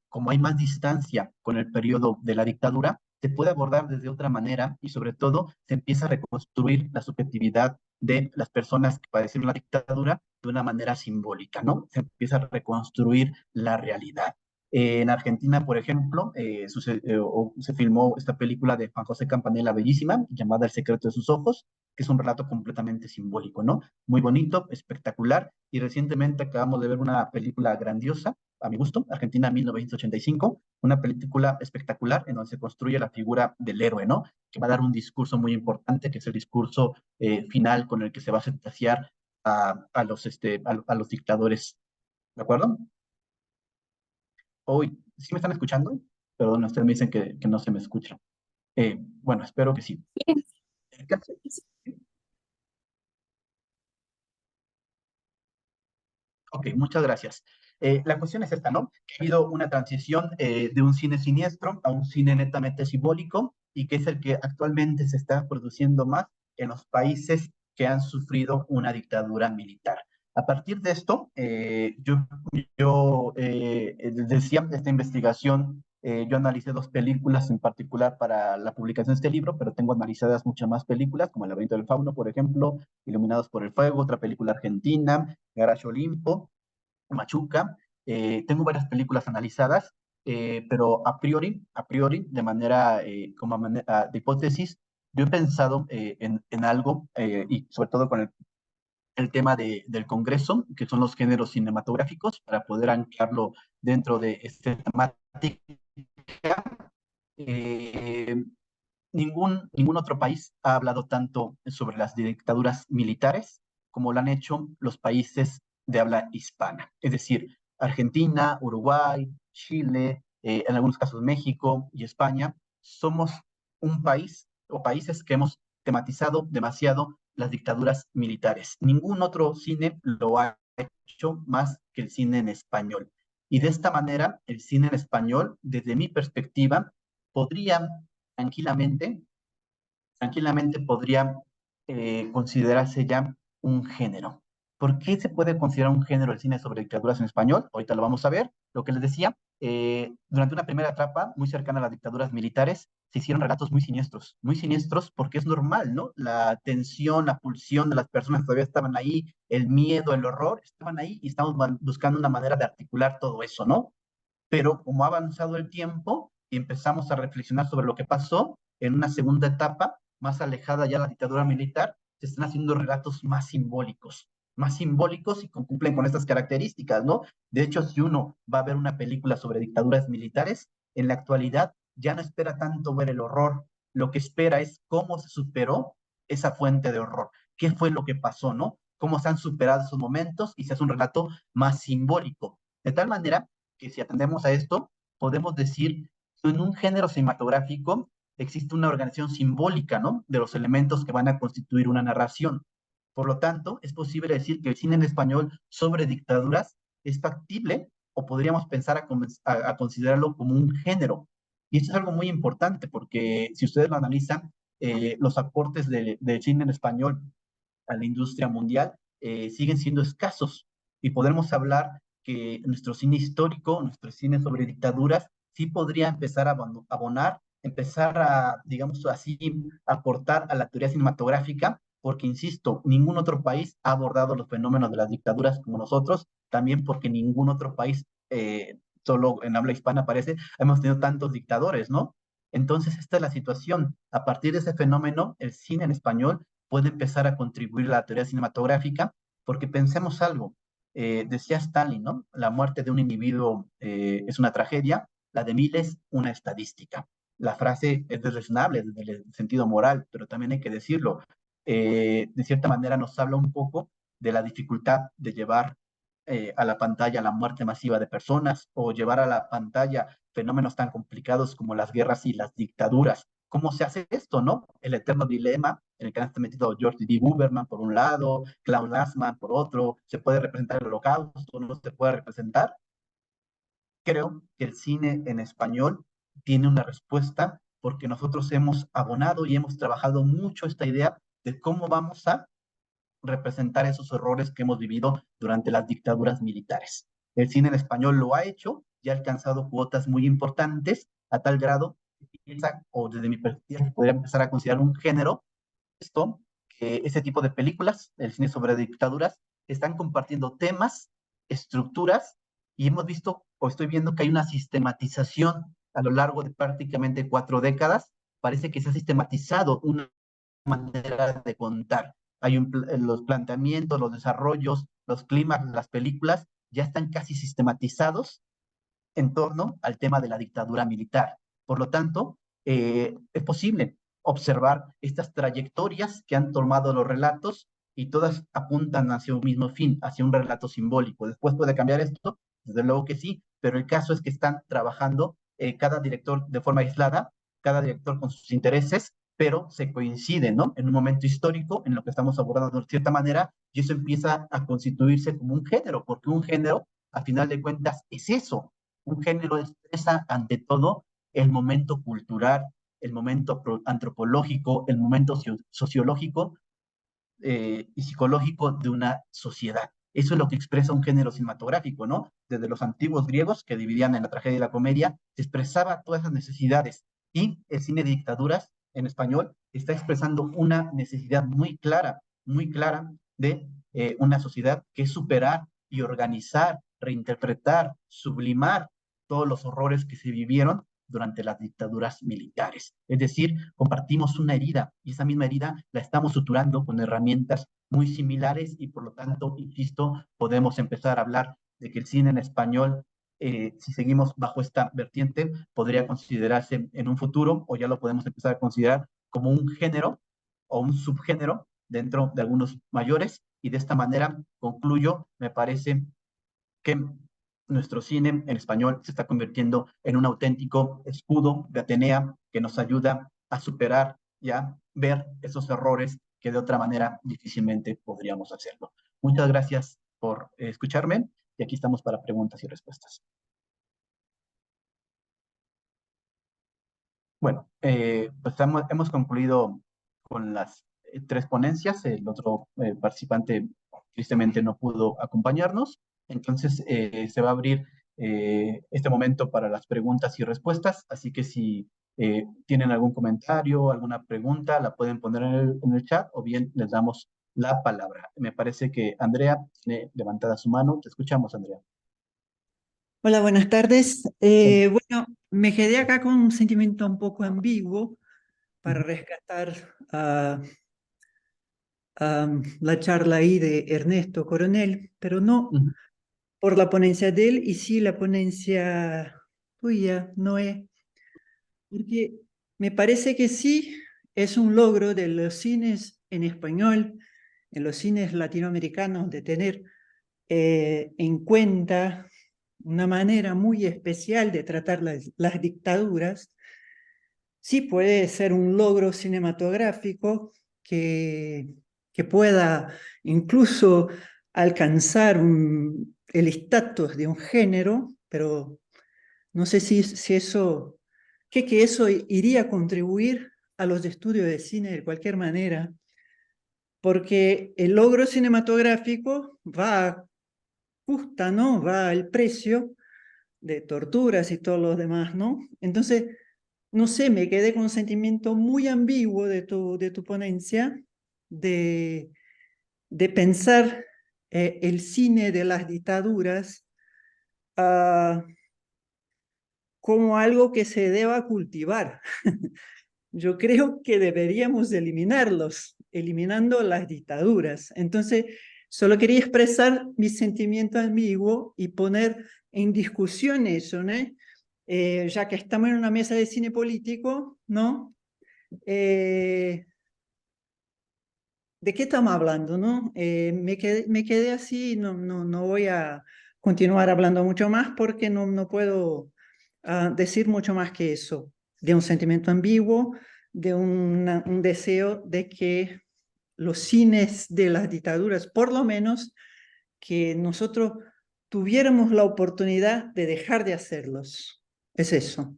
como hay más distancia con el periodo de la dictadura, se puede abordar desde otra manera y sobre todo se empieza a reconstruir la subjetividad de las personas que padecieron la dictadura de una manera simbólica, ¿no? Se empieza a reconstruir la realidad. En Argentina, por ejemplo, se filmó esta película de Juan José Campanella, bellísima, llamada El secreto de sus ojos, que es un relato completamente simbólico, ¿no? Muy bonito, espectacular, y recientemente acabamos de ver una película grandiosa, a mi gusto, Argentina 1985, una película espectacular en donde se construye la figura del héroe, ¿no? Que va a dar un discurso muy importante, que es el discurso final con el que se va a sentenciar a los dictadores, ¿de acuerdo? Hoy, ¿sí me están escuchando? Perdón, ustedes me dicen que no se me escucha. Bueno, espero que sí. Ok, muchas gracias. La cuestión es esta, ¿no? Que ha habido una transición de un cine siniestro a un cine netamente simbólico y que es el que actualmente se está produciendo más en los países que han sufrido una dictadura militar. A partir de esto, yo decía, esta investigación, yo analicé 2 películas en particular para la publicación de este libro, pero tengo analizadas muchas más películas, como El laberinto del fauno, por ejemplo, Iluminados por el fuego, otra película argentina, Garage Olimpo, Machuca. Tengo varias películas analizadas, pero a priori, de manera, como de hipótesis, yo he pensado en algo, y sobre todo con el tema del Congreso, que son los géneros cinematográficos, para poder anclarlo dentro de esta temática. Eh, ningún otro país ha hablado tanto sobre las dictaduras militares como lo han hecho los países de habla hispana. Es decir, Argentina, Uruguay, Chile, en algunos casos México y España, somos un país o países que hemos tematizado demasiado las dictaduras militares. Ningún otro cine lo ha hecho más que el cine en español. Y de esta manera, el cine en español, desde mi perspectiva, podría tranquilamente podría considerarse ya un género. ¿Por qué se puede considerar un género el cine sobre dictaduras en español? Ahorita lo vamos a ver. Lo que les decía, durante una primera etapa muy cercana a las dictaduras militares, se hicieron relatos muy siniestros porque es normal, ¿no? La tensión, la pulsión de las personas todavía estaban ahí, el miedo, el horror, estaban ahí y estamos buscando una manera de articular todo eso, ¿no? Pero como ha avanzado el tiempo y empezamos a reflexionar sobre lo que pasó, en una segunda etapa, más alejada ya de la dictadura militar, se están haciendo relatos más simbólicos y cumplen con estas características, ¿no? De hecho, si uno va a ver una película sobre dictaduras militares, en la actualidad ya no espera tanto ver el horror, lo que espera es cómo se superó esa fuente de horror, qué fue lo que pasó, ¿no? Cómo se han superado esos momentos y se hace un relato más simbólico. De tal manera que si atendemos a esto, podemos decir que en un género cinematográfico existe una organización simbólica, ¿no? De los elementos que van a constituir una narración. Por lo tanto, es posible decir que el cine en español sobre dictaduras es factible o podríamos pensar a considerarlo como un género. Y esto es algo muy importante porque si ustedes lo analizan, los aportes del cine en español a la industria mundial siguen siendo escasos y podemos hablar que nuestro cine histórico, nuestro cine sobre dictaduras, sí podría empezar a abonar, empezar a, digamos así, aportar a la teoría cinematográfica, porque, insisto, ningún otro país ha abordado los fenómenos de las dictaduras como nosotros, también porque ningún otro país, solo en habla hispana parece, hemos tenido tantos dictadores, ¿no? Entonces, esta es la situación. A partir de ese fenómeno, el cine en español puede empezar a contribuir a la teoría cinematográfica, porque pensemos algo, decía Stalin, ¿no? La muerte de un individuo es una tragedia, la de miles una estadística. La frase es desrazonable desde el sentido moral, pero también hay que decirlo. De cierta manera nos habla un poco de la dificultad de llevar a la pantalla la muerte masiva de personas o llevar a la pantalla fenómenos tan complicados como las guerras y las dictaduras. ¿Cómo se hace esto, no? El eterno dilema en el que han estado metido George D. Buberman por un lado, Klaus Lanzmann por otro, ¿se puede representar el holocausto? ¿No se puede representar? Creo que el cine en español tiene una respuesta porque nosotros hemos abonado y hemos trabajado mucho esta idea de cómo vamos a representar esos horrores que hemos vivido durante las dictaduras militares. El cine en español lo ha hecho y ha alcanzado cuotas muy importantes a tal grado que piensa, o desde mi perspectiva, podría empezar a considerar un género, esto, que ese tipo de películas, el cine sobre dictaduras, están compartiendo temas, estructuras, y hemos visto, o estoy viendo que hay una sistematización a lo largo de prácticamente 4 décadas. Parece que se ha sistematizado una manera de contar. Los planteamientos, los desarrollos, los climas, las películas ya están casi sistematizados en torno al tema de la dictadura militar. Por lo tanto, es posible observar estas trayectorias que han tomado los relatos y todas apuntan hacia un mismo fin, hacia un relato simbólico. Después puede cambiar esto, desde luego que sí, pero el caso es que están trabajando cada director de forma aislada, cada director con sus intereses, pero se coincide, ¿no? En un momento histórico en lo que estamos abordando de cierta manera, y eso empieza a constituirse como un género, porque un género, a final de cuentas, es eso. Un género expresa, ante todo, el momento cultural, el momento antropológico, el momento sociológico y psicológico de una sociedad. Eso es lo que expresa un género cinematográfico, ¿no? Desde los antiguos griegos, que dividían en la tragedia y la comedia, se expresaba todas esas necesidades. Y el cine de dictaduras, en español, está expresando una necesidad muy clara de una sociedad que es superar y organizar, reinterpretar, sublimar todos los horrores que se vivieron durante las dictaduras militares. Es decir, compartimos una herida y esa misma herida la estamos suturando con herramientas muy similares y por lo tanto, insisto, podemos empezar a hablar de que el cine en español, si seguimos bajo esta vertiente, podría considerarse en un futuro, o ya lo podemos empezar a considerar como un género o un subgénero dentro de algunos mayores, y de esta manera concluyo, me parece que nuestro cine en español se está convirtiendo en un auténtico escudo de Atenea que nos ayuda a superar y a ver esos errores que de otra manera difícilmente podríamos hacerlo. Muchas gracias por escucharme y aquí estamos para preguntas y respuestas. Bueno, pues hemos concluido con las 3 ponencias. El otro participante tristemente no pudo acompañarnos. Entonces se va a abrir este momento para las preguntas y respuestas. Así que si tienen algún comentario, alguna pregunta, la pueden poner en el chat o bien les damos la palabra. Me parece que Andrea tiene levantada su mano. Te escuchamos, Andrea. Hola, buenas tardes. Bueno, me quedé acá con un sentimiento un poco ambiguo para rescatar la charla ahí de Ernesto Coronel, pero no por la ponencia de él y sí la ponencia tuya, Noé, porque me parece que sí es un logro de los cines en español, en los cines latinoamericanos, de tener en cuenta una manera muy especial de tratar las dictaduras. Sí puede ser un logro cinematográfico que pueda incluso alcanzar el estatus de un género, pero no sé si eso, que eso iría a contribuir a los estudios de cine de cualquier manera, porque el logro cinematográfico va justa, ¿no? Va al precio de torturas y todo lo demás, ¿no? Entonces, no sé, me quedé con un sentimiento muy ambiguo de tu ponencia, de pensar el cine de las dictaduras como algo que se deba cultivar. Yo creo que deberíamos eliminarlos, eliminando las dictaduras. Entonces, solo quería expresar mi sentimiento ambiguo y poner en discusión eso, ¿no? Ya que estamos en una mesa de cine político, ¿no? ¿De qué estamos hablando, no? Me quedé así, no voy a continuar hablando mucho más porque no puedo decir mucho más que eso, de un sentimiento ambiguo, de un deseo de que los cines de las dictaduras, por lo menos, que nosotros tuviéramos la oportunidad de dejar de hacerlos. Es eso.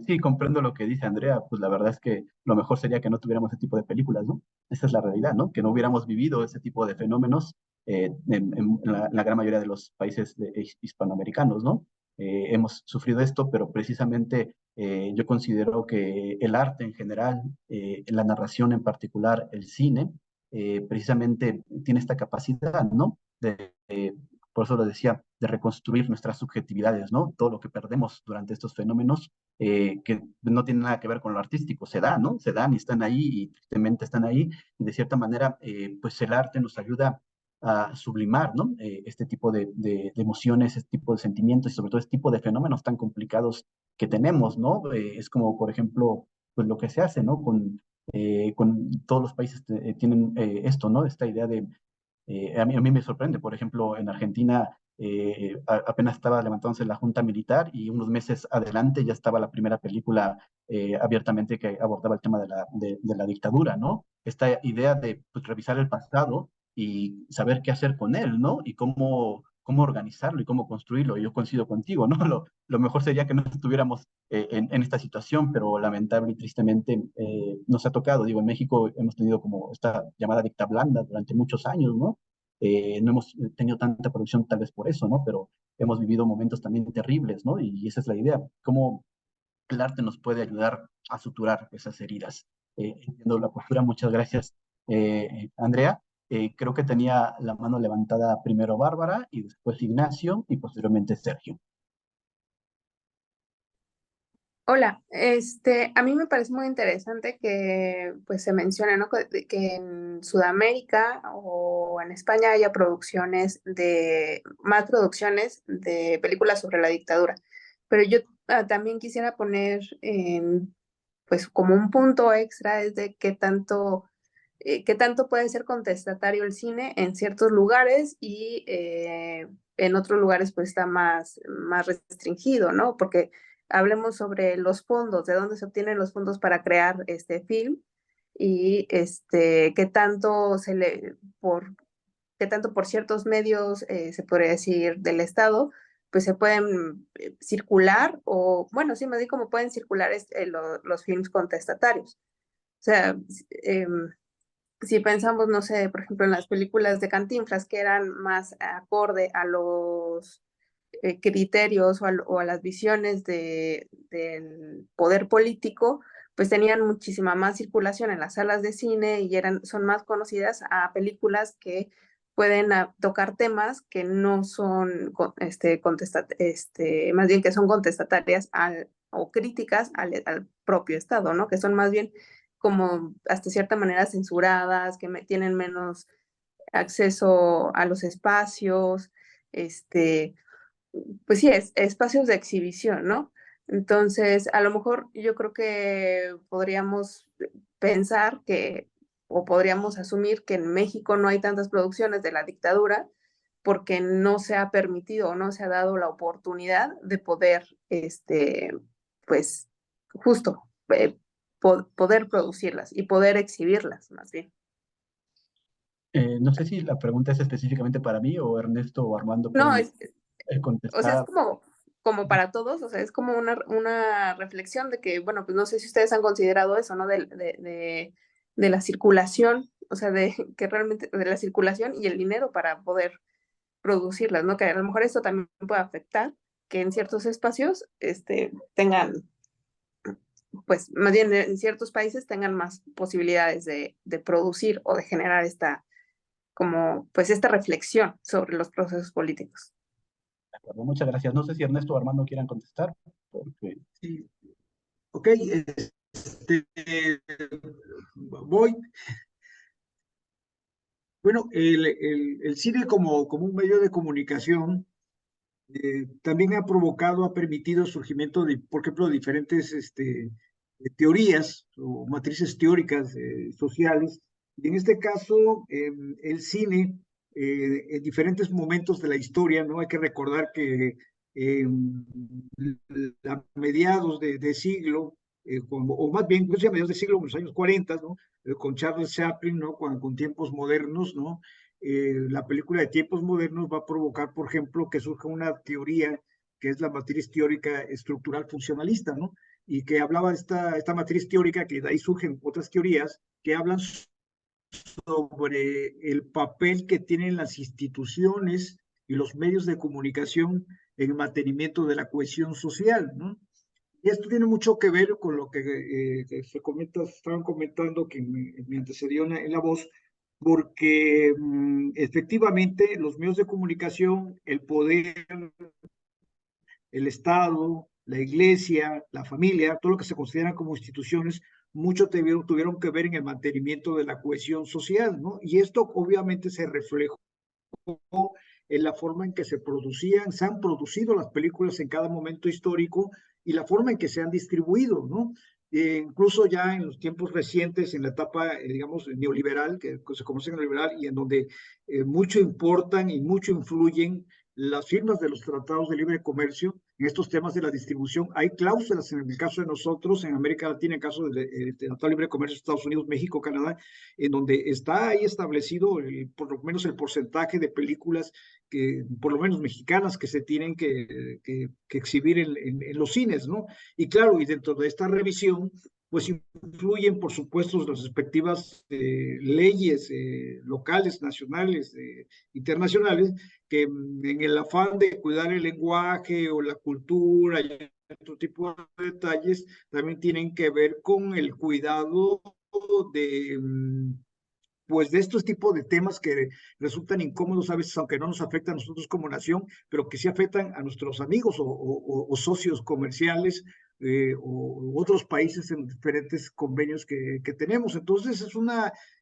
Sí, comprendo lo que dice Andrea, pues la verdad es que lo mejor sería que no tuviéramos ese tipo de películas, ¿no? Esa es la realidad, ¿no? Que no hubiéramos vivido ese tipo de fenómenos en la gran mayoría de los países hispanoamericanos, ¿no? Hemos sufrido esto, pero precisamente yo considero que el arte en general, la narración en particular, el cine, precisamente tiene esta capacidad, ¿no? Por eso lo decía, de reconstruir nuestras subjetividades, ¿no? Todo lo que perdemos durante estos fenómenos, que no tienen nada que ver con lo artístico, se dan, ¿no? Se dan y están ahí y tristemente están ahí, y de cierta manera, pues el arte nos ayuda a sublimar, ¿no? Este tipo de emociones, este tipo de sentimientos y sobre todo este tipo de fenómenos tan complicados que tenemos, ¿no? Es como, por ejemplo, pues lo que se hace, ¿no? Con todos los países tienen esto, ¿no? Esta idea de a mí me sorprende, por ejemplo, en Argentina apenas estaba levantándose la junta militar y unos meses adelante ya estaba la primera película abiertamente que abordaba el tema de la dictadura, ¿no? Esta idea de pues, revisar el pasado y saber qué hacer con él, ¿no? Y cómo cómo organizarlo y cómo construirlo. Yo coincido contigo, ¿no? Lo mejor sería que no estuviéramos en esta situación, pero lamentable y tristemente nos ha tocado. Digo, en México hemos tenido como esta llamada dicta blanda durante muchos años, ¿no? No hemos tenido tanta producción tal vez por eso, ¿no? Pero hemos vivido momentos también terribles, ¿no? Y esa es la idea, cómo el arte nos puede ayudar a suturar esas heridas. Entiendo la postura, muchas gracias, Andrea. Creo que tenía la mano levantada primero Bárbara y después Ignacio y posteriormente Sergio. Hola, a mí me parece muy interesante que pues se mencione, ¿no? Que en Sudamérica o en España haya más producciones de películas sobre la dictadura. Pero yo también quisiera poner pues como un punto extra es de qué tanto puede ser contestatario el cine en ciertos lugares y en otros lugares pues está más restringido, ¿no? Porque hablemos sobre los fondos, de dónde se obtienen los fondos para crear este film y qué tanto por ciertos medios, se podría decir, del Estado, pues se pueden circular, o bueno, sí, me di como pueden circular los films contestatarios. O sea, si pensamos, no sé, por ejemplo, en las películas de Cantinflas, que eran más acorde a los criterios o a las visiones del poder político, pues tenían muchísima más circulación en las salas de cine y son más conocidas a películas que pueden tocar temas que no son más bien que son contestatarias o críticas al propio Estado, ¿no? Que son más bien como hasta cierta manera censuradas, que tienen menos acceso a los espacios, pues sí, espacios de exhibición, ¿no? Entonces, a lo mejor yo creo que podríamos pensar o podríamos asumir que en México no hay tantas producciones de la dictadura porque no se ha permitido o no se ha dado la oportunidad de poder, pues, justo, poder producirlas y poder exhibirlas, más bien. No sé si la pregunta es específicamente para mí o Ernesto o Armando No, pueden o contestar. sea, es como para todos, o sea, es como una reflexión de que, bueno, pues no sé si ustedes han considerado eso, ¿no? De la circulación, o sea, que realmente, de la circulación y el dinero para poder producirlas, ¿no? Que a lo mejor esto también puede afectar que en ciertos espacios, tengan, pues, más bien en ciertos países tengan más posibilidades de producir o de generar pues, esta reflexión sobre los procesos políticos. De acuerdo, muchas gracias. No sé si Ernesto o Armando quieran contestar. Porque... Sí. Ok, voy. Bueno, el cine como un medio de comunicación también ha permitido el surgimiento de, por ejemplo, diferentes teorías o matrices teóricas sociales. Y en este caso, el cine, en diferentes momentos de la historia, ¿no? Hay que recordar que a mediados de siglo, o más bien, incluso a mediados de siglo, en los años 40, ¿no? Con Charles Chaplin, ¿no? Con Tiempos Modernos, ¿no? La película de Tiempos Modernos va a provocar, por ejemplo, que surja una teoría que es la matriz teórica estructural funcionalista, ¿no? Y que hablaba de esta matriz teórica, que de ahí surgen otras teorías que hablan sobre el papel que tienen las instituciones y los medios de comunicación en el mantenimiento de la cohesión social, ¿no? Y esto tiene mucho que ver con lo que estaban comentando que me antecedió en la voz, porque efectivamente los medios de comunicación, el poder, el Estado, la iglesia, la familia, todo lo que se consideran como instituciones, mucho tuvieron que ver en el mantenimiento de la cohesión social, ¿no? Y esto obviamente se reflejó en la forma en que se han producido las películas en cada momento histórico y la forma en que se han distribuido, ¿no? Incluso ya en los tiempos recientes, en la etapa, digamos, neoliberal, que se conoce como neoliberal, y en donde mucho importan y mucho influyen las firmas de los tratados de libre comercio en estos temas de la distribución. Hay cláusulas en el caso de nosotros, en América Latina, en el caso del Tratado de Libre Comercio de Estados Unidos, México, Canadá, en donde está ahí establecido por lo menos el porcentaje de películas que, por lo menos mexicanas, que se tienen que exhibir en los cines, ¿no? Y claro, y dentro de esta revisión, pues influyen, por supuesto, las respectivas leyes locales, nacionales, internacionales, que en el afán de cuidar el lenguaje o la cultura y otro tipo de detalles, también tienen que ver con el cuidado de, pues de estos tipos de temas que resultan incómodos a veces, aunque no nos afectan a nosotros como nación, pero que sí afectan a nuestros amigos o socios comerciales o otros países en diferentes convenios que tenemos. Entonces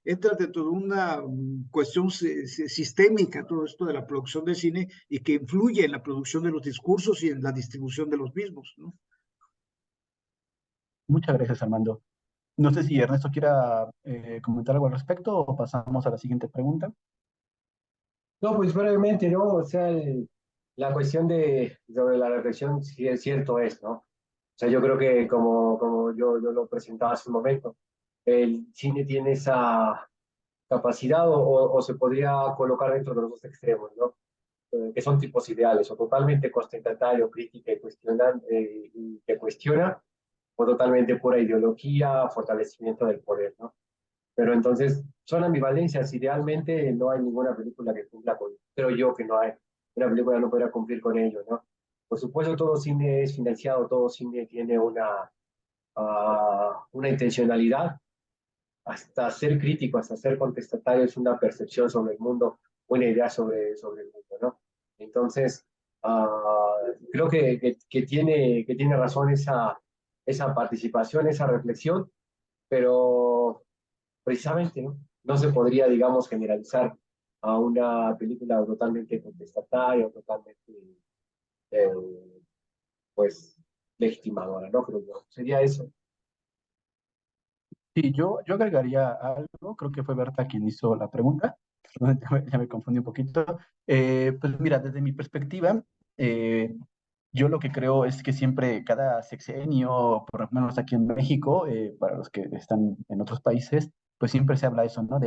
entra dentro de una cuestión sistémica todo esto de la producción de cine y que influye en la producción de los discursos y en la distribución de los mismos, ¿no? Muchas gracias, Armando. No sé si Ernesto quiera comentar algo al respecto o pasamos a la siguiente pregunta. No, pues brevemente, ¿no? O sea, la cuestión sobre la reflexión, sí es cierto ¿no? O sea, yo creo que como yo lo presentaba hace un momento, el cine tiene esa capacidad o se podría colocar dentro de los dos extremos, ¿no? Que son tipos ideales, o totalmente constantatario, crítica y que cuestiona, o totalmente pura ideología, fortalecimiento del poder, ¿no? Pero entonces son ambivalencias. Idealmente no hay ninguna película que cumpla con, creo yo que no hay, una película no podrá cumplir con ello, ¿no? Por supuesto, todo cine es financiado, todo cine tiene una intencionalidad, hasta ser crítico, hasta ser contestatario es una percepción sobre el mundo, una idea sobre el mundo, ¿no? Entonces, creo que tiene razón esa participación, esa reflexión, pero precisamente no se podría, digamos, generalizar a una película totalmente contestataria, totalmente, pues, legitimadora, ¿no? Creo yo. Sería eso. Sí, yo agregaría algo, creo que fue Berta quien hizo la pregunta, ya me confundí un poquito. Pues mira, desde mi perspectiva, yo lo que creo es que siempre cada sexenio, por lo menos aquí en México, para los que están en otros países, pues siempre se habla eso, ¿no?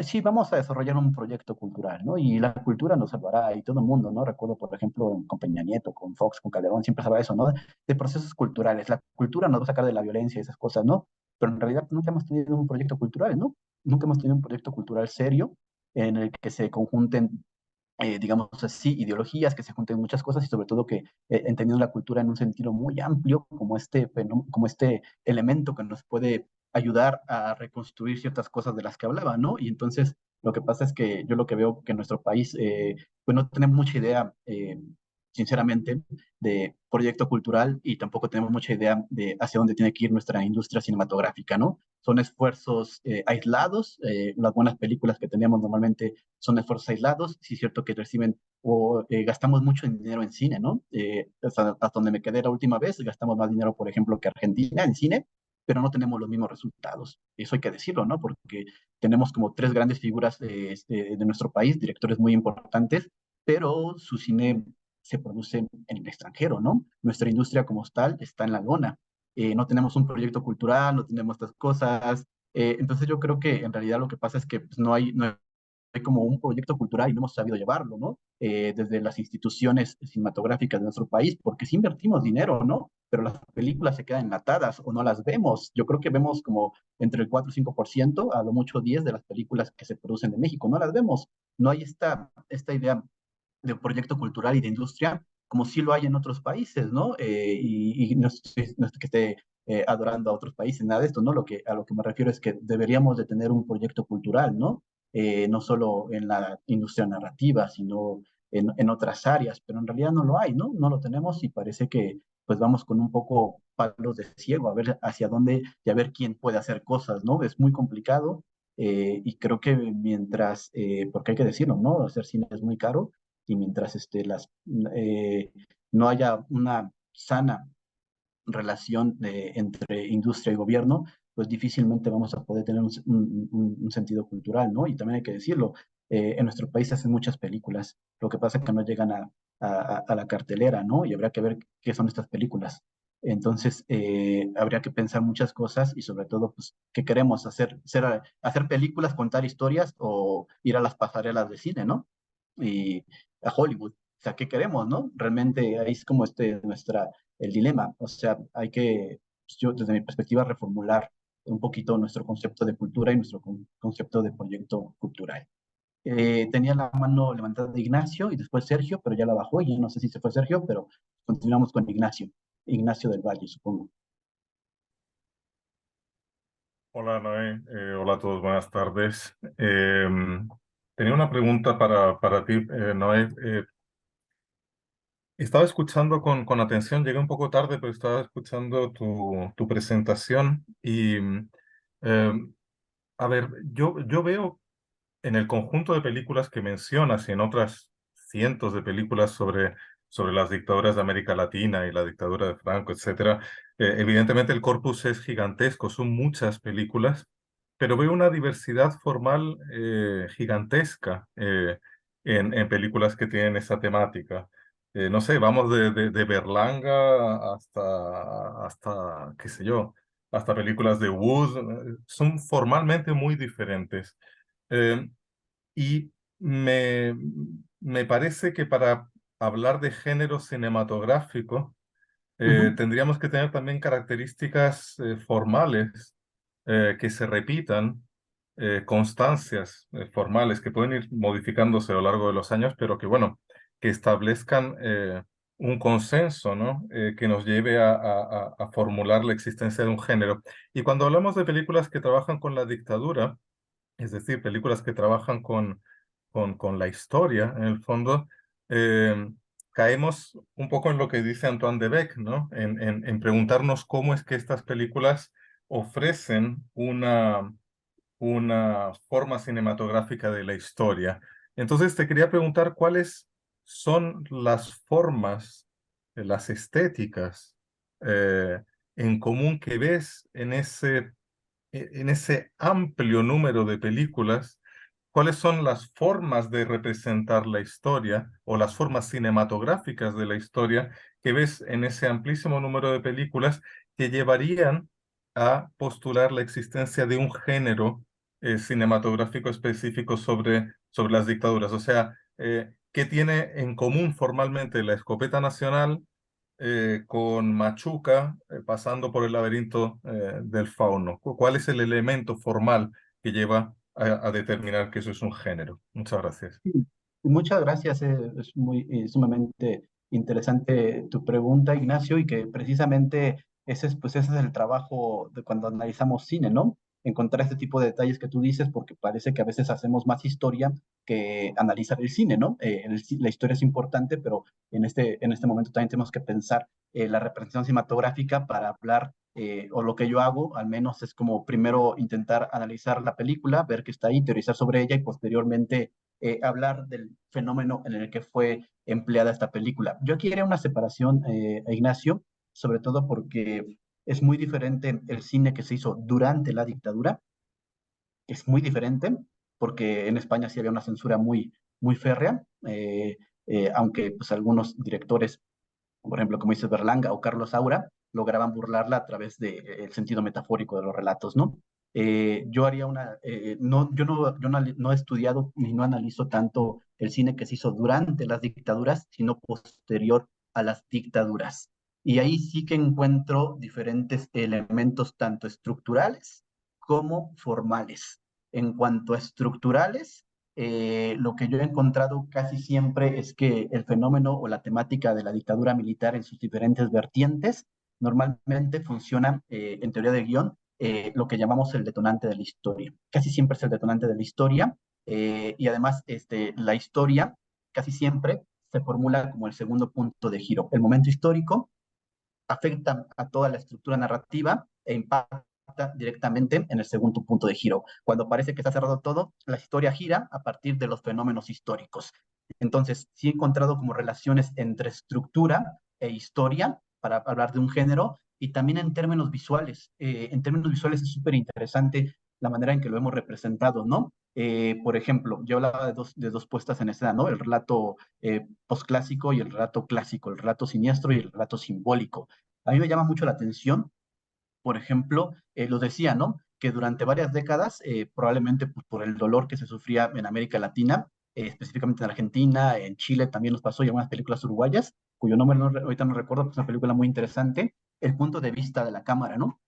Sí, vamos a desarrollar un proyecto cultural, ¿no? Y la cultura nos salvará, y todo el mundo, ¿no? Recuerdo, por ejemplo, con Peña Nieto, con Fox, con Calderón, siempre se habla de eso, ¿no? De procesos culturales. La cultura nos va a sacar de la violencia y esas cosas, ¿no? Pero en realidad nunca hemos tenido un proyecto cultural, ¿no? Nunca hemos tenido un proyecto cultural serio en el que se conjunten digamos así, ideologías, que se junten muchas cosas y sobre todo que entendiendo la cultura en un sentido muy amplio como como este elemento que nos puede ayudar a reconstruir ciertas cosas de las que hablaba, ¿no? Y entonces lo que pasa es que yo lo que veo que en nuestro país, pues no tenemos mucha idea, sinceramente, de proyecto cultural y tampoco tenemos mucha idea de hacia dónde tiene que ir nuestra industria cinematográfica, ¿no? Son esfuerzos aislados, las buenas películas que tenemos normalmente son esfuerzos aislados, sí es cierto que reciben o gastamos mucho dinero en cine, ¿no? Hasta donde me quedé la última vez, gastamos más dinero, por ejemplo, que Argentina en cine, pero no tenemos los mismos resultados. Eso hay que decirlo, ¿no? Porque tenemos como tres grandes figuras de nuestro país, directores muy importantes, pero su cine se produce en el extranjero, ¿no? Nuestra industria como tal está en la lona. No tenemos un proyecto cultural, no tenemos estas cosas. Entonces yo creo que en realidad lo que pasa es que pues, no hay como un proyecto cultural y no hemos sabido llevarlo, ¿no? Desde las instituciones cinematográficas de nuestro país, porque sí invertimos dinero, ¿no? Pero las películas se quedan enlatadas o no las vemos. Yo creo que vemos como entre el 4 y 5%, a lo mucho 10 de las películas que se producen en México, no las vemos. No hay esta idea de proyecto cultural y de industria como sí lo hay en otros países, ¿no? Y no es que esté adorando a otros países, nada de esto, ¿no? A lo que me refiero es que deberíamos de tener un proyecto cultural, ¿no? No solo en la industria narrativa, sino en otras áreas, pero en realidad no lo hay, ¿no? No lo tenemos y parece que pues vamos con un poco palos de ciego a ver hacia dónde y a ver quién puede hacer cosas, ¿no? Es muy complicado y creo que mientras, porque hay que decirlo, ¿no? Hacer cine es muy caro y mientras no haya una sana relación entre industria y gobierno, pues difícilmente vamos a poder tener un sentido cultural, ¿no? Y también hay que decirlo, en nuestro país se hacen muchas películas, lo que pasa es que no llegan a la cartelera, ¿no? Y habría que ver qué son estas películas. Entonces, habría que pensar muchas cosas y sobre todo, pues, ¿qué queremos hacer? ¿Hacer películas, contar historias o ir a las pasarelas de cine, ¿no? Y a Hollywood. O sea, ¿qué queremos, no? Realmente ahí es como el dilema. O sea, hay que, pues, yo desde mi perspectiva, reformular un poquito nuestro concepto de cultura y nuestro concepto de proyecto cultural. Tenía la mano levantada de Ignacio y después Sergio, pero ya la bajó y ya no sé si se fue Sergio, pero continuamos con Ignacio. Ignacio del Valle, supongo. Hola Noé, hola a todos, buenas tardes. Tenía una pregunta para ti, Noé. Estaba escuchando con atención, llegué un poco tarde, pero estaba escuchando tu presentación y, a ver, yo veo en el conjunto de películas que mencionas y en otras cientos de películas sobre las dictaduras de América Latina y la dictadura de Franco, etcétera, evidentemente el corpus es gigantesco, son muchas películas, pero veo una diversidad formal gigantesca en películas que tienen esa temática. No sé, vamos de Berlanga hasta, qué sé yo, hasta películas de Wood, son formalmente muy diferentes. Eh, y me parece que para hablar de género cinematográfico, tendríamos que tener también características formales que se repitan, constancias formales que pueden ir modificándose a lo largo de los años, pero que, bueno, que establezcan un consenso, ¿no? Que nos lleve a formular la existencia de un género. Y cuando hablamos de películas que trabajan con la dictadura, es decir, películas que trabajan con la historia, en el fondo, caemos un poco en lo que dice Antoine de Beck, ¿no? En preguntarnos cómo es que estas películas ofrecen una forma cinematográfica de la historia. Entonces, te quería preguntar cuáles son las formas, las estéticas en común que ves en ese amplio número de películas, cuáles son las formas de representar la historia o las formas cinematográficas de la historia que ves en ese amplísimo número de películas que llevarían a postular la existencia de un género cinematográfico específico sobre las dictaduras. O sea, ¿qué tiene en común formalmente la escopeta nacional con Machuca, pasando por el laberinto del fauno? ¿Cuál es el elemento formal que lleva a determinar que eso es un género? Muchas gracias. Sí, muchas gracias. Es muy sumamente interesante tu pregunta, Ignacio, y que precisamente ese es el trabajo de cuando analizamos cine, ¿no? Encontrar este tipo de detalles que tú dices, porque parece que a veces hacemos más historia que analizar el cine, ¿no? La historia es importante, pero en este momento también tenemos que pensar la representación cinematográfica para hablar, o lo que yo hago, al menos es como primero intentar analizar la película, ver qué está ahí, teorizar sobre ella y posteriormente hablar del fenómeno en el que fue empleada esta película. Yo aquí haría una separación, Ignacio, sobre todo porque es muy diferente el cine que se hizo durante la dictadura, es muy diferente, porque en España sí había una censura muy férrea, aunque pues algunos directores, por ejemplo, como dice Berlanga o Carlos Saura, lograban burlarla a través del sentido metafórico de los relatos, ¿no? Yo haría no he estudiado ni no analizo tanto el cine que se hizo durante las dictaduras, sino posterior a las dictaduras. Y ahí sí que encuentro diferentes elementos, tanto estructurales como formales. En cuanto a estructurales, lo que yo he encontrado casi siempre es que el fenómeno o la temática de la dictadura militar en sus diferentes vertientes normalmente funciona en teoría de guión, lo que llamamos el detonante de la historia. Casi siempre es el detonante de la historia, y además la historia casi siempre se formula como el segundo punto de giro. El momento histórico afecta a toda la estructura narrativa e impacta directamente en el segundo punto de giro. Cuando parece que está cerrado todo, la historia gira a partir de los fenómenos históricos. Entonces, sí he encontrado como relaciones entre estructura e historia para hablar de un género y también en términos visuales. En términos visuales es súper interesante la manera en que lo hemos representado, ¿no? Por ejemplo, yo hablaba de dos puestas en escena, ¿no? El relato posclásico y el relato clásico, el relato siniestro y el relato simbólico. A mí me llama mucho la atención, por ejemplo, lo decía, ¿no? Que durante varias décadas, probablemente pues, por el dolor que se sufría en América Latina, específicamente en Argentina, en Chile también nos pasó, y algunas películas uruguayas, cuyo nombre ahorita no recuerdo, pero es una película muy interesante, el punto de vista de la cámara, ¿no?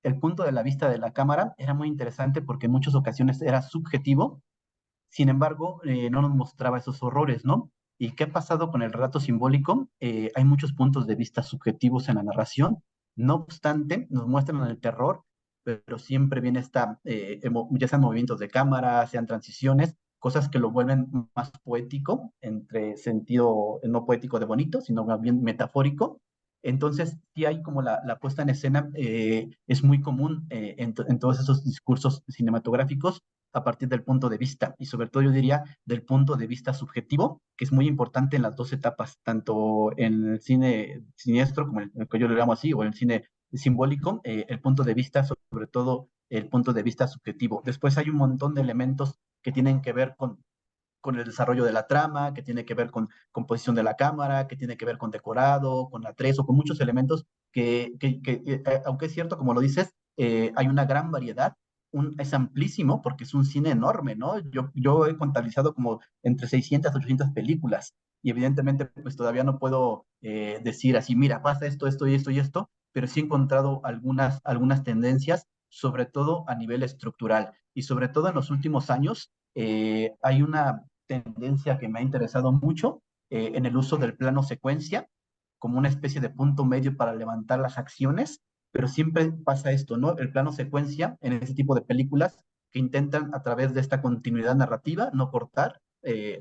El punto de la vista de la cámara era muy interesante porque en muchas ocasiones era subjetivo, sin embargo, no nos mostraba esos horrores, ¿no? ¿Y qué ha pasado con el relato simbólico? Hay muchos puntos de vista subjetivos en la narración, no obstante, nos muestran el terror, pero siempre viene ya sean movimientos de cámara, sean transiciones, cosas que lo vuelven más poético, entre sentido no poético de bonito, sino más bien metafórico. Entonces, sí hay como la puesta en escena, es muy común en todos esos discursos cinematográficos a partir del punto de vista, y sobre todo yo diría del punto de vista subjetivo, que es muy importante en las dos etapas, tanto en el cine siniestro, como el que yo le llamo así, o en el cine simbólico, el punto de vista, sobre todo el punto de vista subjetivo. Después hay un montón de elementos que tienen que ver con el desarrollo de la trama, que tiene que ver con composición de la cámara, que tiene que ver con decorado, con atrezo, con muchos elementos aunque es cierto, como lo dices, hay una gran variedad, es amplísimo porque es un cine enorme, ¿no? Yo he contabilizado como entre 600 a 800 películas y evidentemente pues todavía no puedo decir así, mira, pasa esto, esto y esto y esto, pero sí he encontrado algunas tendencias, sobre todo a nivel estructural y sobre todo en los últimos años hay una tendencia que me ha interesado mucho en el uso del plano secuencia como una especie de punto medio para levantar las acciones, pero siempre pasa esto, ¿no? El plano secuencia en ese tipo de películas que intentan a través de esta continuidad narrativa no cortar,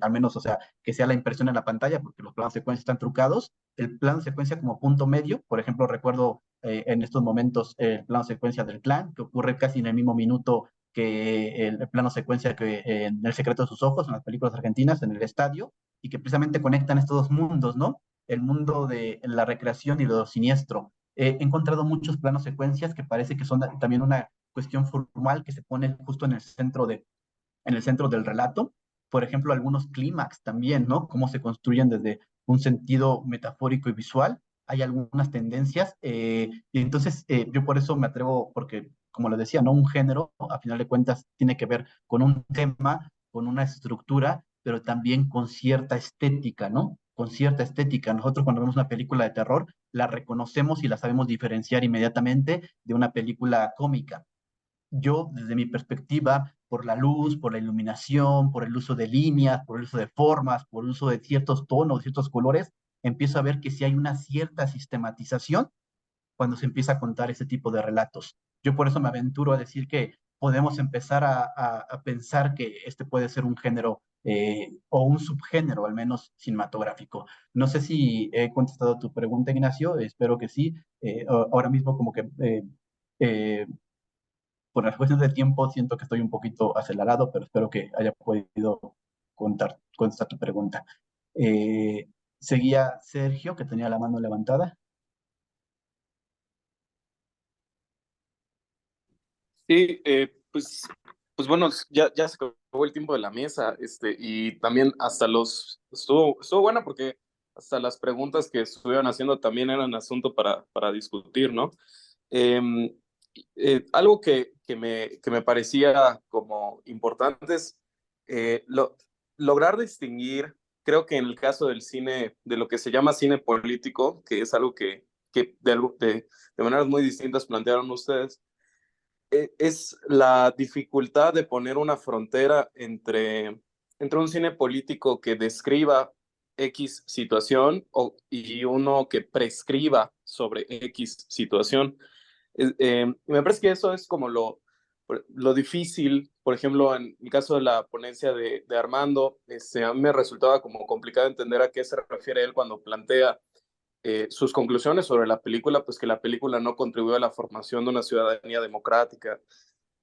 al menos, o sea, que sea la impresión en la pantalla, porque los planos secuencia están trucados, el plano secuencia como punto medio, por ejemplo, recuerdo en estos momentos el plano secuencia del Clan, que ocurre casi en el mismo minuto que el plano secuencia que en El secreto de sus ojos, en las películas argentinas, en el estadio, y que precisamente conectan estos dos mundos, ¿no? El mundo de la recreación y lo siniestro. He encontrado muchos planos secuencias que parece que son también una cuestión formal que se pone justo en el centro del relato. Por ejemplo, algunos clímax también, ¿no? Cómo se construyen desde un sentido metafórico y visual. Hay algunas tendencias y entonces yo por eso me atrevo, porque como les decía, ¿no? Un género, a final de cuentas, tiene que ver con un tema, con una estructura, pero también con cierta estética, ¿no? Con cierta estética. Nosotros cuando vemos una película de terror, la reconocemos y la sabemos diferenciar inmediatamente de una película cómica. Yo, desde mi perspectiva, por la luz, por la iluminación, por el uso de líneas, por el uso de formas, por el uso de ciertos tonos, ciertos colores, empiezo a ver que sí hay una cierta sistematización cuando se empieza a contar ese tipo de relatos. Yo por eso me aventuro a decir que podemos empezar a pensar que este puede ser un género o un subgénero, al menos cinematográfico. No sé si he contestado tu pregunta, Ignacio, espero que sí. Ahora mismo como que eh, por las cuestiones de tiempo siento que estoy un poquito acelerado, pero espero que haya podido contestar tu pregunta. Seguía Sergio, que tenía la mano levantada. Sí, pues bueno, ya se acabó el tiempo de la mesa, y también hasta estuvo buena porque hasta las preguntas que estuvieron haciendo también eran asunto para discutir, ¿no? Em, Algo que me parecía como importante es lograr distinguir, creo que en el caso del cine, de lo que se llama cine político, que es algo que de maneras muy distintas plantearon ustedes, es la dificultad de poner una frontera entre un cine político que describa X situación y uno que prescriba sobre X situación. Me parece que eso es como lo difícil. Por ejemplo, en el caso de la ponencia de Armando, a mí me resultaba como complicado entender a qué se refiere él cuando plantea sus conclusiones sobre la película, pues que la película no contribuyó a la formación de una ciudadanía democrática,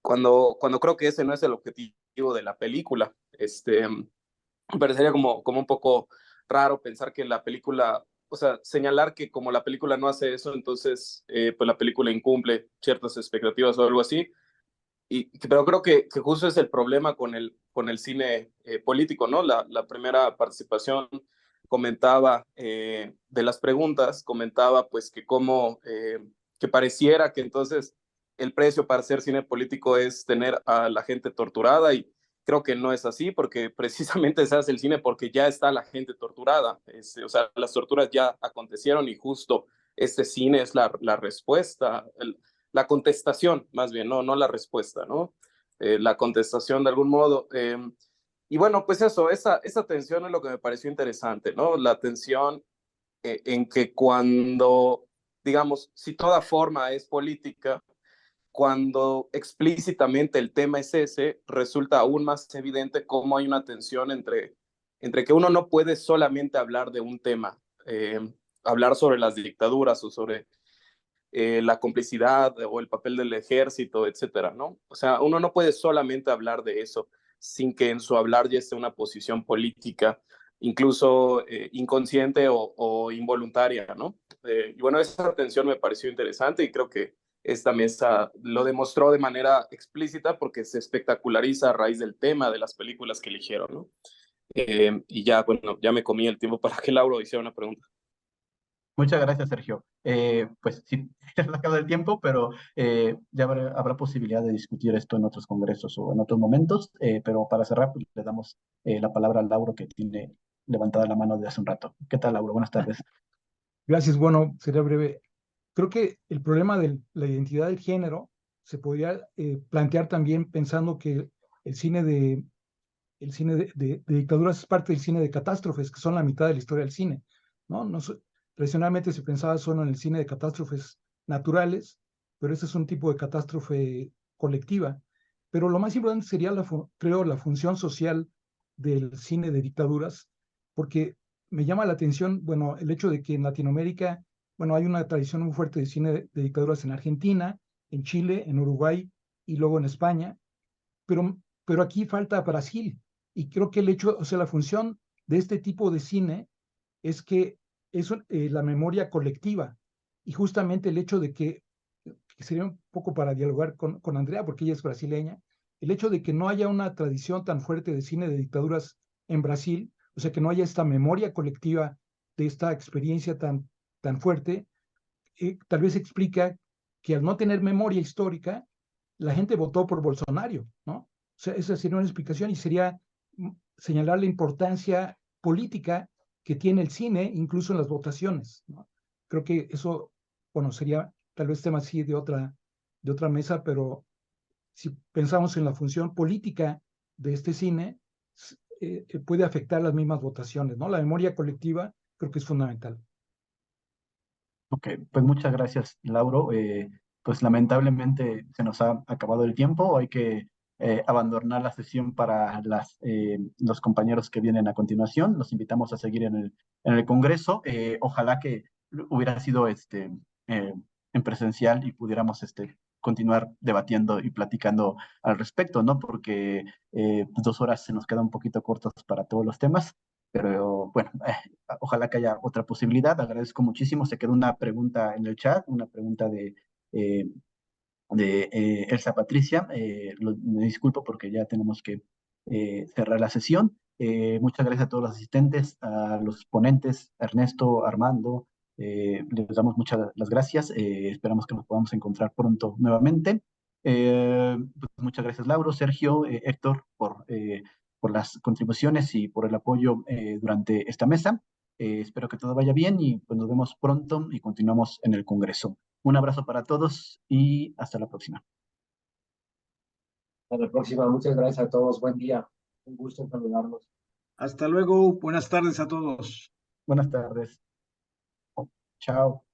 cuando creo que ese no es el objetivo de la película. Me parecería como un poco raro pensar que la película, o sea, señalar que como la película no hace eso, entonces pues la película incumple ciertas expectativas o algo así. Pero creo que justo es el problema con el cine político, ¿no? La primera participación comentaba de las preguntas, comentaba pues que que pareciera que entonces el precio para hacer cine político es tener a la gente torturada, y creo que no es así, porque precisamente se hace el cine porque ya está la gente torturada. O sea, las torturas ya acontecieron y justo este cine es la respuesta, la contestación, más bien, no la respuesta, ¿no? La contestación de algún modo. Y bueno, pues eso, esa tensión es lo que me pareció interesante, ¿no? La tensión en que cuando, digamos, si toda forma es política, cuando explícitamente el tema es ese, resulta aún más evidente cómo hay una tensión entre que uno no puede solamente hablar de un tema, hablar sobre las dictaduras o sobre la complicidad o el papel del ejército, etcétera, ¿no? O sea, uno no puede solamente hablar de eso sin que en su hablar ya esté una posición política, incluso inconsciente o involuntaria, ¿no? Y bueno, esa tensión me pareció interesante y creo que esta mesa lo demostró de manera explícita porque se espectaculariza a raíz del tema de las películas que eligieron, ¿no? Y ya, bueno, ya me comí el tiempo para que Lauro hiciera una pregunta. Muchas gracias, Sergio. Pues sí, se nos acaba el tiempo, pero ya habrá posibilidad de discutir esto en otros congresos o en otros momentos. Pero para cerrar, pues, le damos la palabra a Lauro, que tiene levantada la mano de hace un rato. ¿Qué tal, Lauro? Buenas tardes. Gracias. Bueno, será breve. Creo que el problema de la identidad del género se podría plantear también pensando que el cine de dictaduras es parte del cine de catástrofes, que son la mitad de la historia del cine, ¿no? Tradicionalmente se pensaba solo en el cine de catástrofes naturales, pero ese es un tipo de catástrofe colectiva. Pero lo más importante sería, creo, la función social del cine de dictaduras, porque me llama la atención, bueno, el hecho de que en Latinoamérica, bueno, hay una tradición muy fuerte de cine de dictaduras en Argentina, en Chile, en Uruguay y luego en España, pero aquí falta Brasil. Y creo que el hecho, o sea, la función de este tipo de cine es que es la memoria colectiva. Y justamente el hecho de que sería un poco para dialogar con Andrea, porque ella es brasileña, el hecho de que no haya una tradición tan fuerte de cine de dictaduras en Brasil, o sea, que no haya esta memoria colectiva de esta experiencia tan fuerte, tal vez explica que al no tener memoria histórica, la gente votó por Bolsonaro, ¿no? O sea, esa sería una explicación y sería señalar la importancia política que tiene el cine, incluso en las votaciones, ¿no? Creo que eso, bueno, sería tal vez tema así de otra mesa, pero si pensamos en la función política de este cine, puede afectar las mismas votaciones, ¿no? La memoria colectiva creo que es fundamental. Ok, pues muchas gracias, Lauro. Pues lamentablemente se nos ha acabado el tiempo. Hay que abandonar la sesión para los compañeros que vienen a continuación. Los invitamos a seguir en el Congreso. Ojalá que hubiera sido en presencial y pudiéramos continuar debatiendo y platicando al respecto, ¿no? Porque 2 horas se nos quedan un poquito cortos para todos los temas. Pero bueno, ojalá que haya otra posibilidad. Agradezco muchísimo. Se quedó una pregunta en el chat, una pregunta de Elsa Patricia. Me disculpo porque ya tenemos que cerrar la sesión. Muchas gracias a todos los asistentes, a los ponentes, Ernesto, Armando. Les damos muchas las gracias. Esperamos que nos podamos encontrar pronto nuevamente. Pues muchas gracias, Lauro, Sergio, Héctor, por las contribuciones y por el apoyo durante esta mesa. Espero que todo vaya bien y pues nos vemos pronto y continuamos en el Congreso. Un abrazo para todos y hasta la próxima. Hasta la próxima. Muchas gracias a todos. Buen día. Un gusto en saludarlos. Hasta luego. Buenas tardes a todos. Buenas tardes. Chao.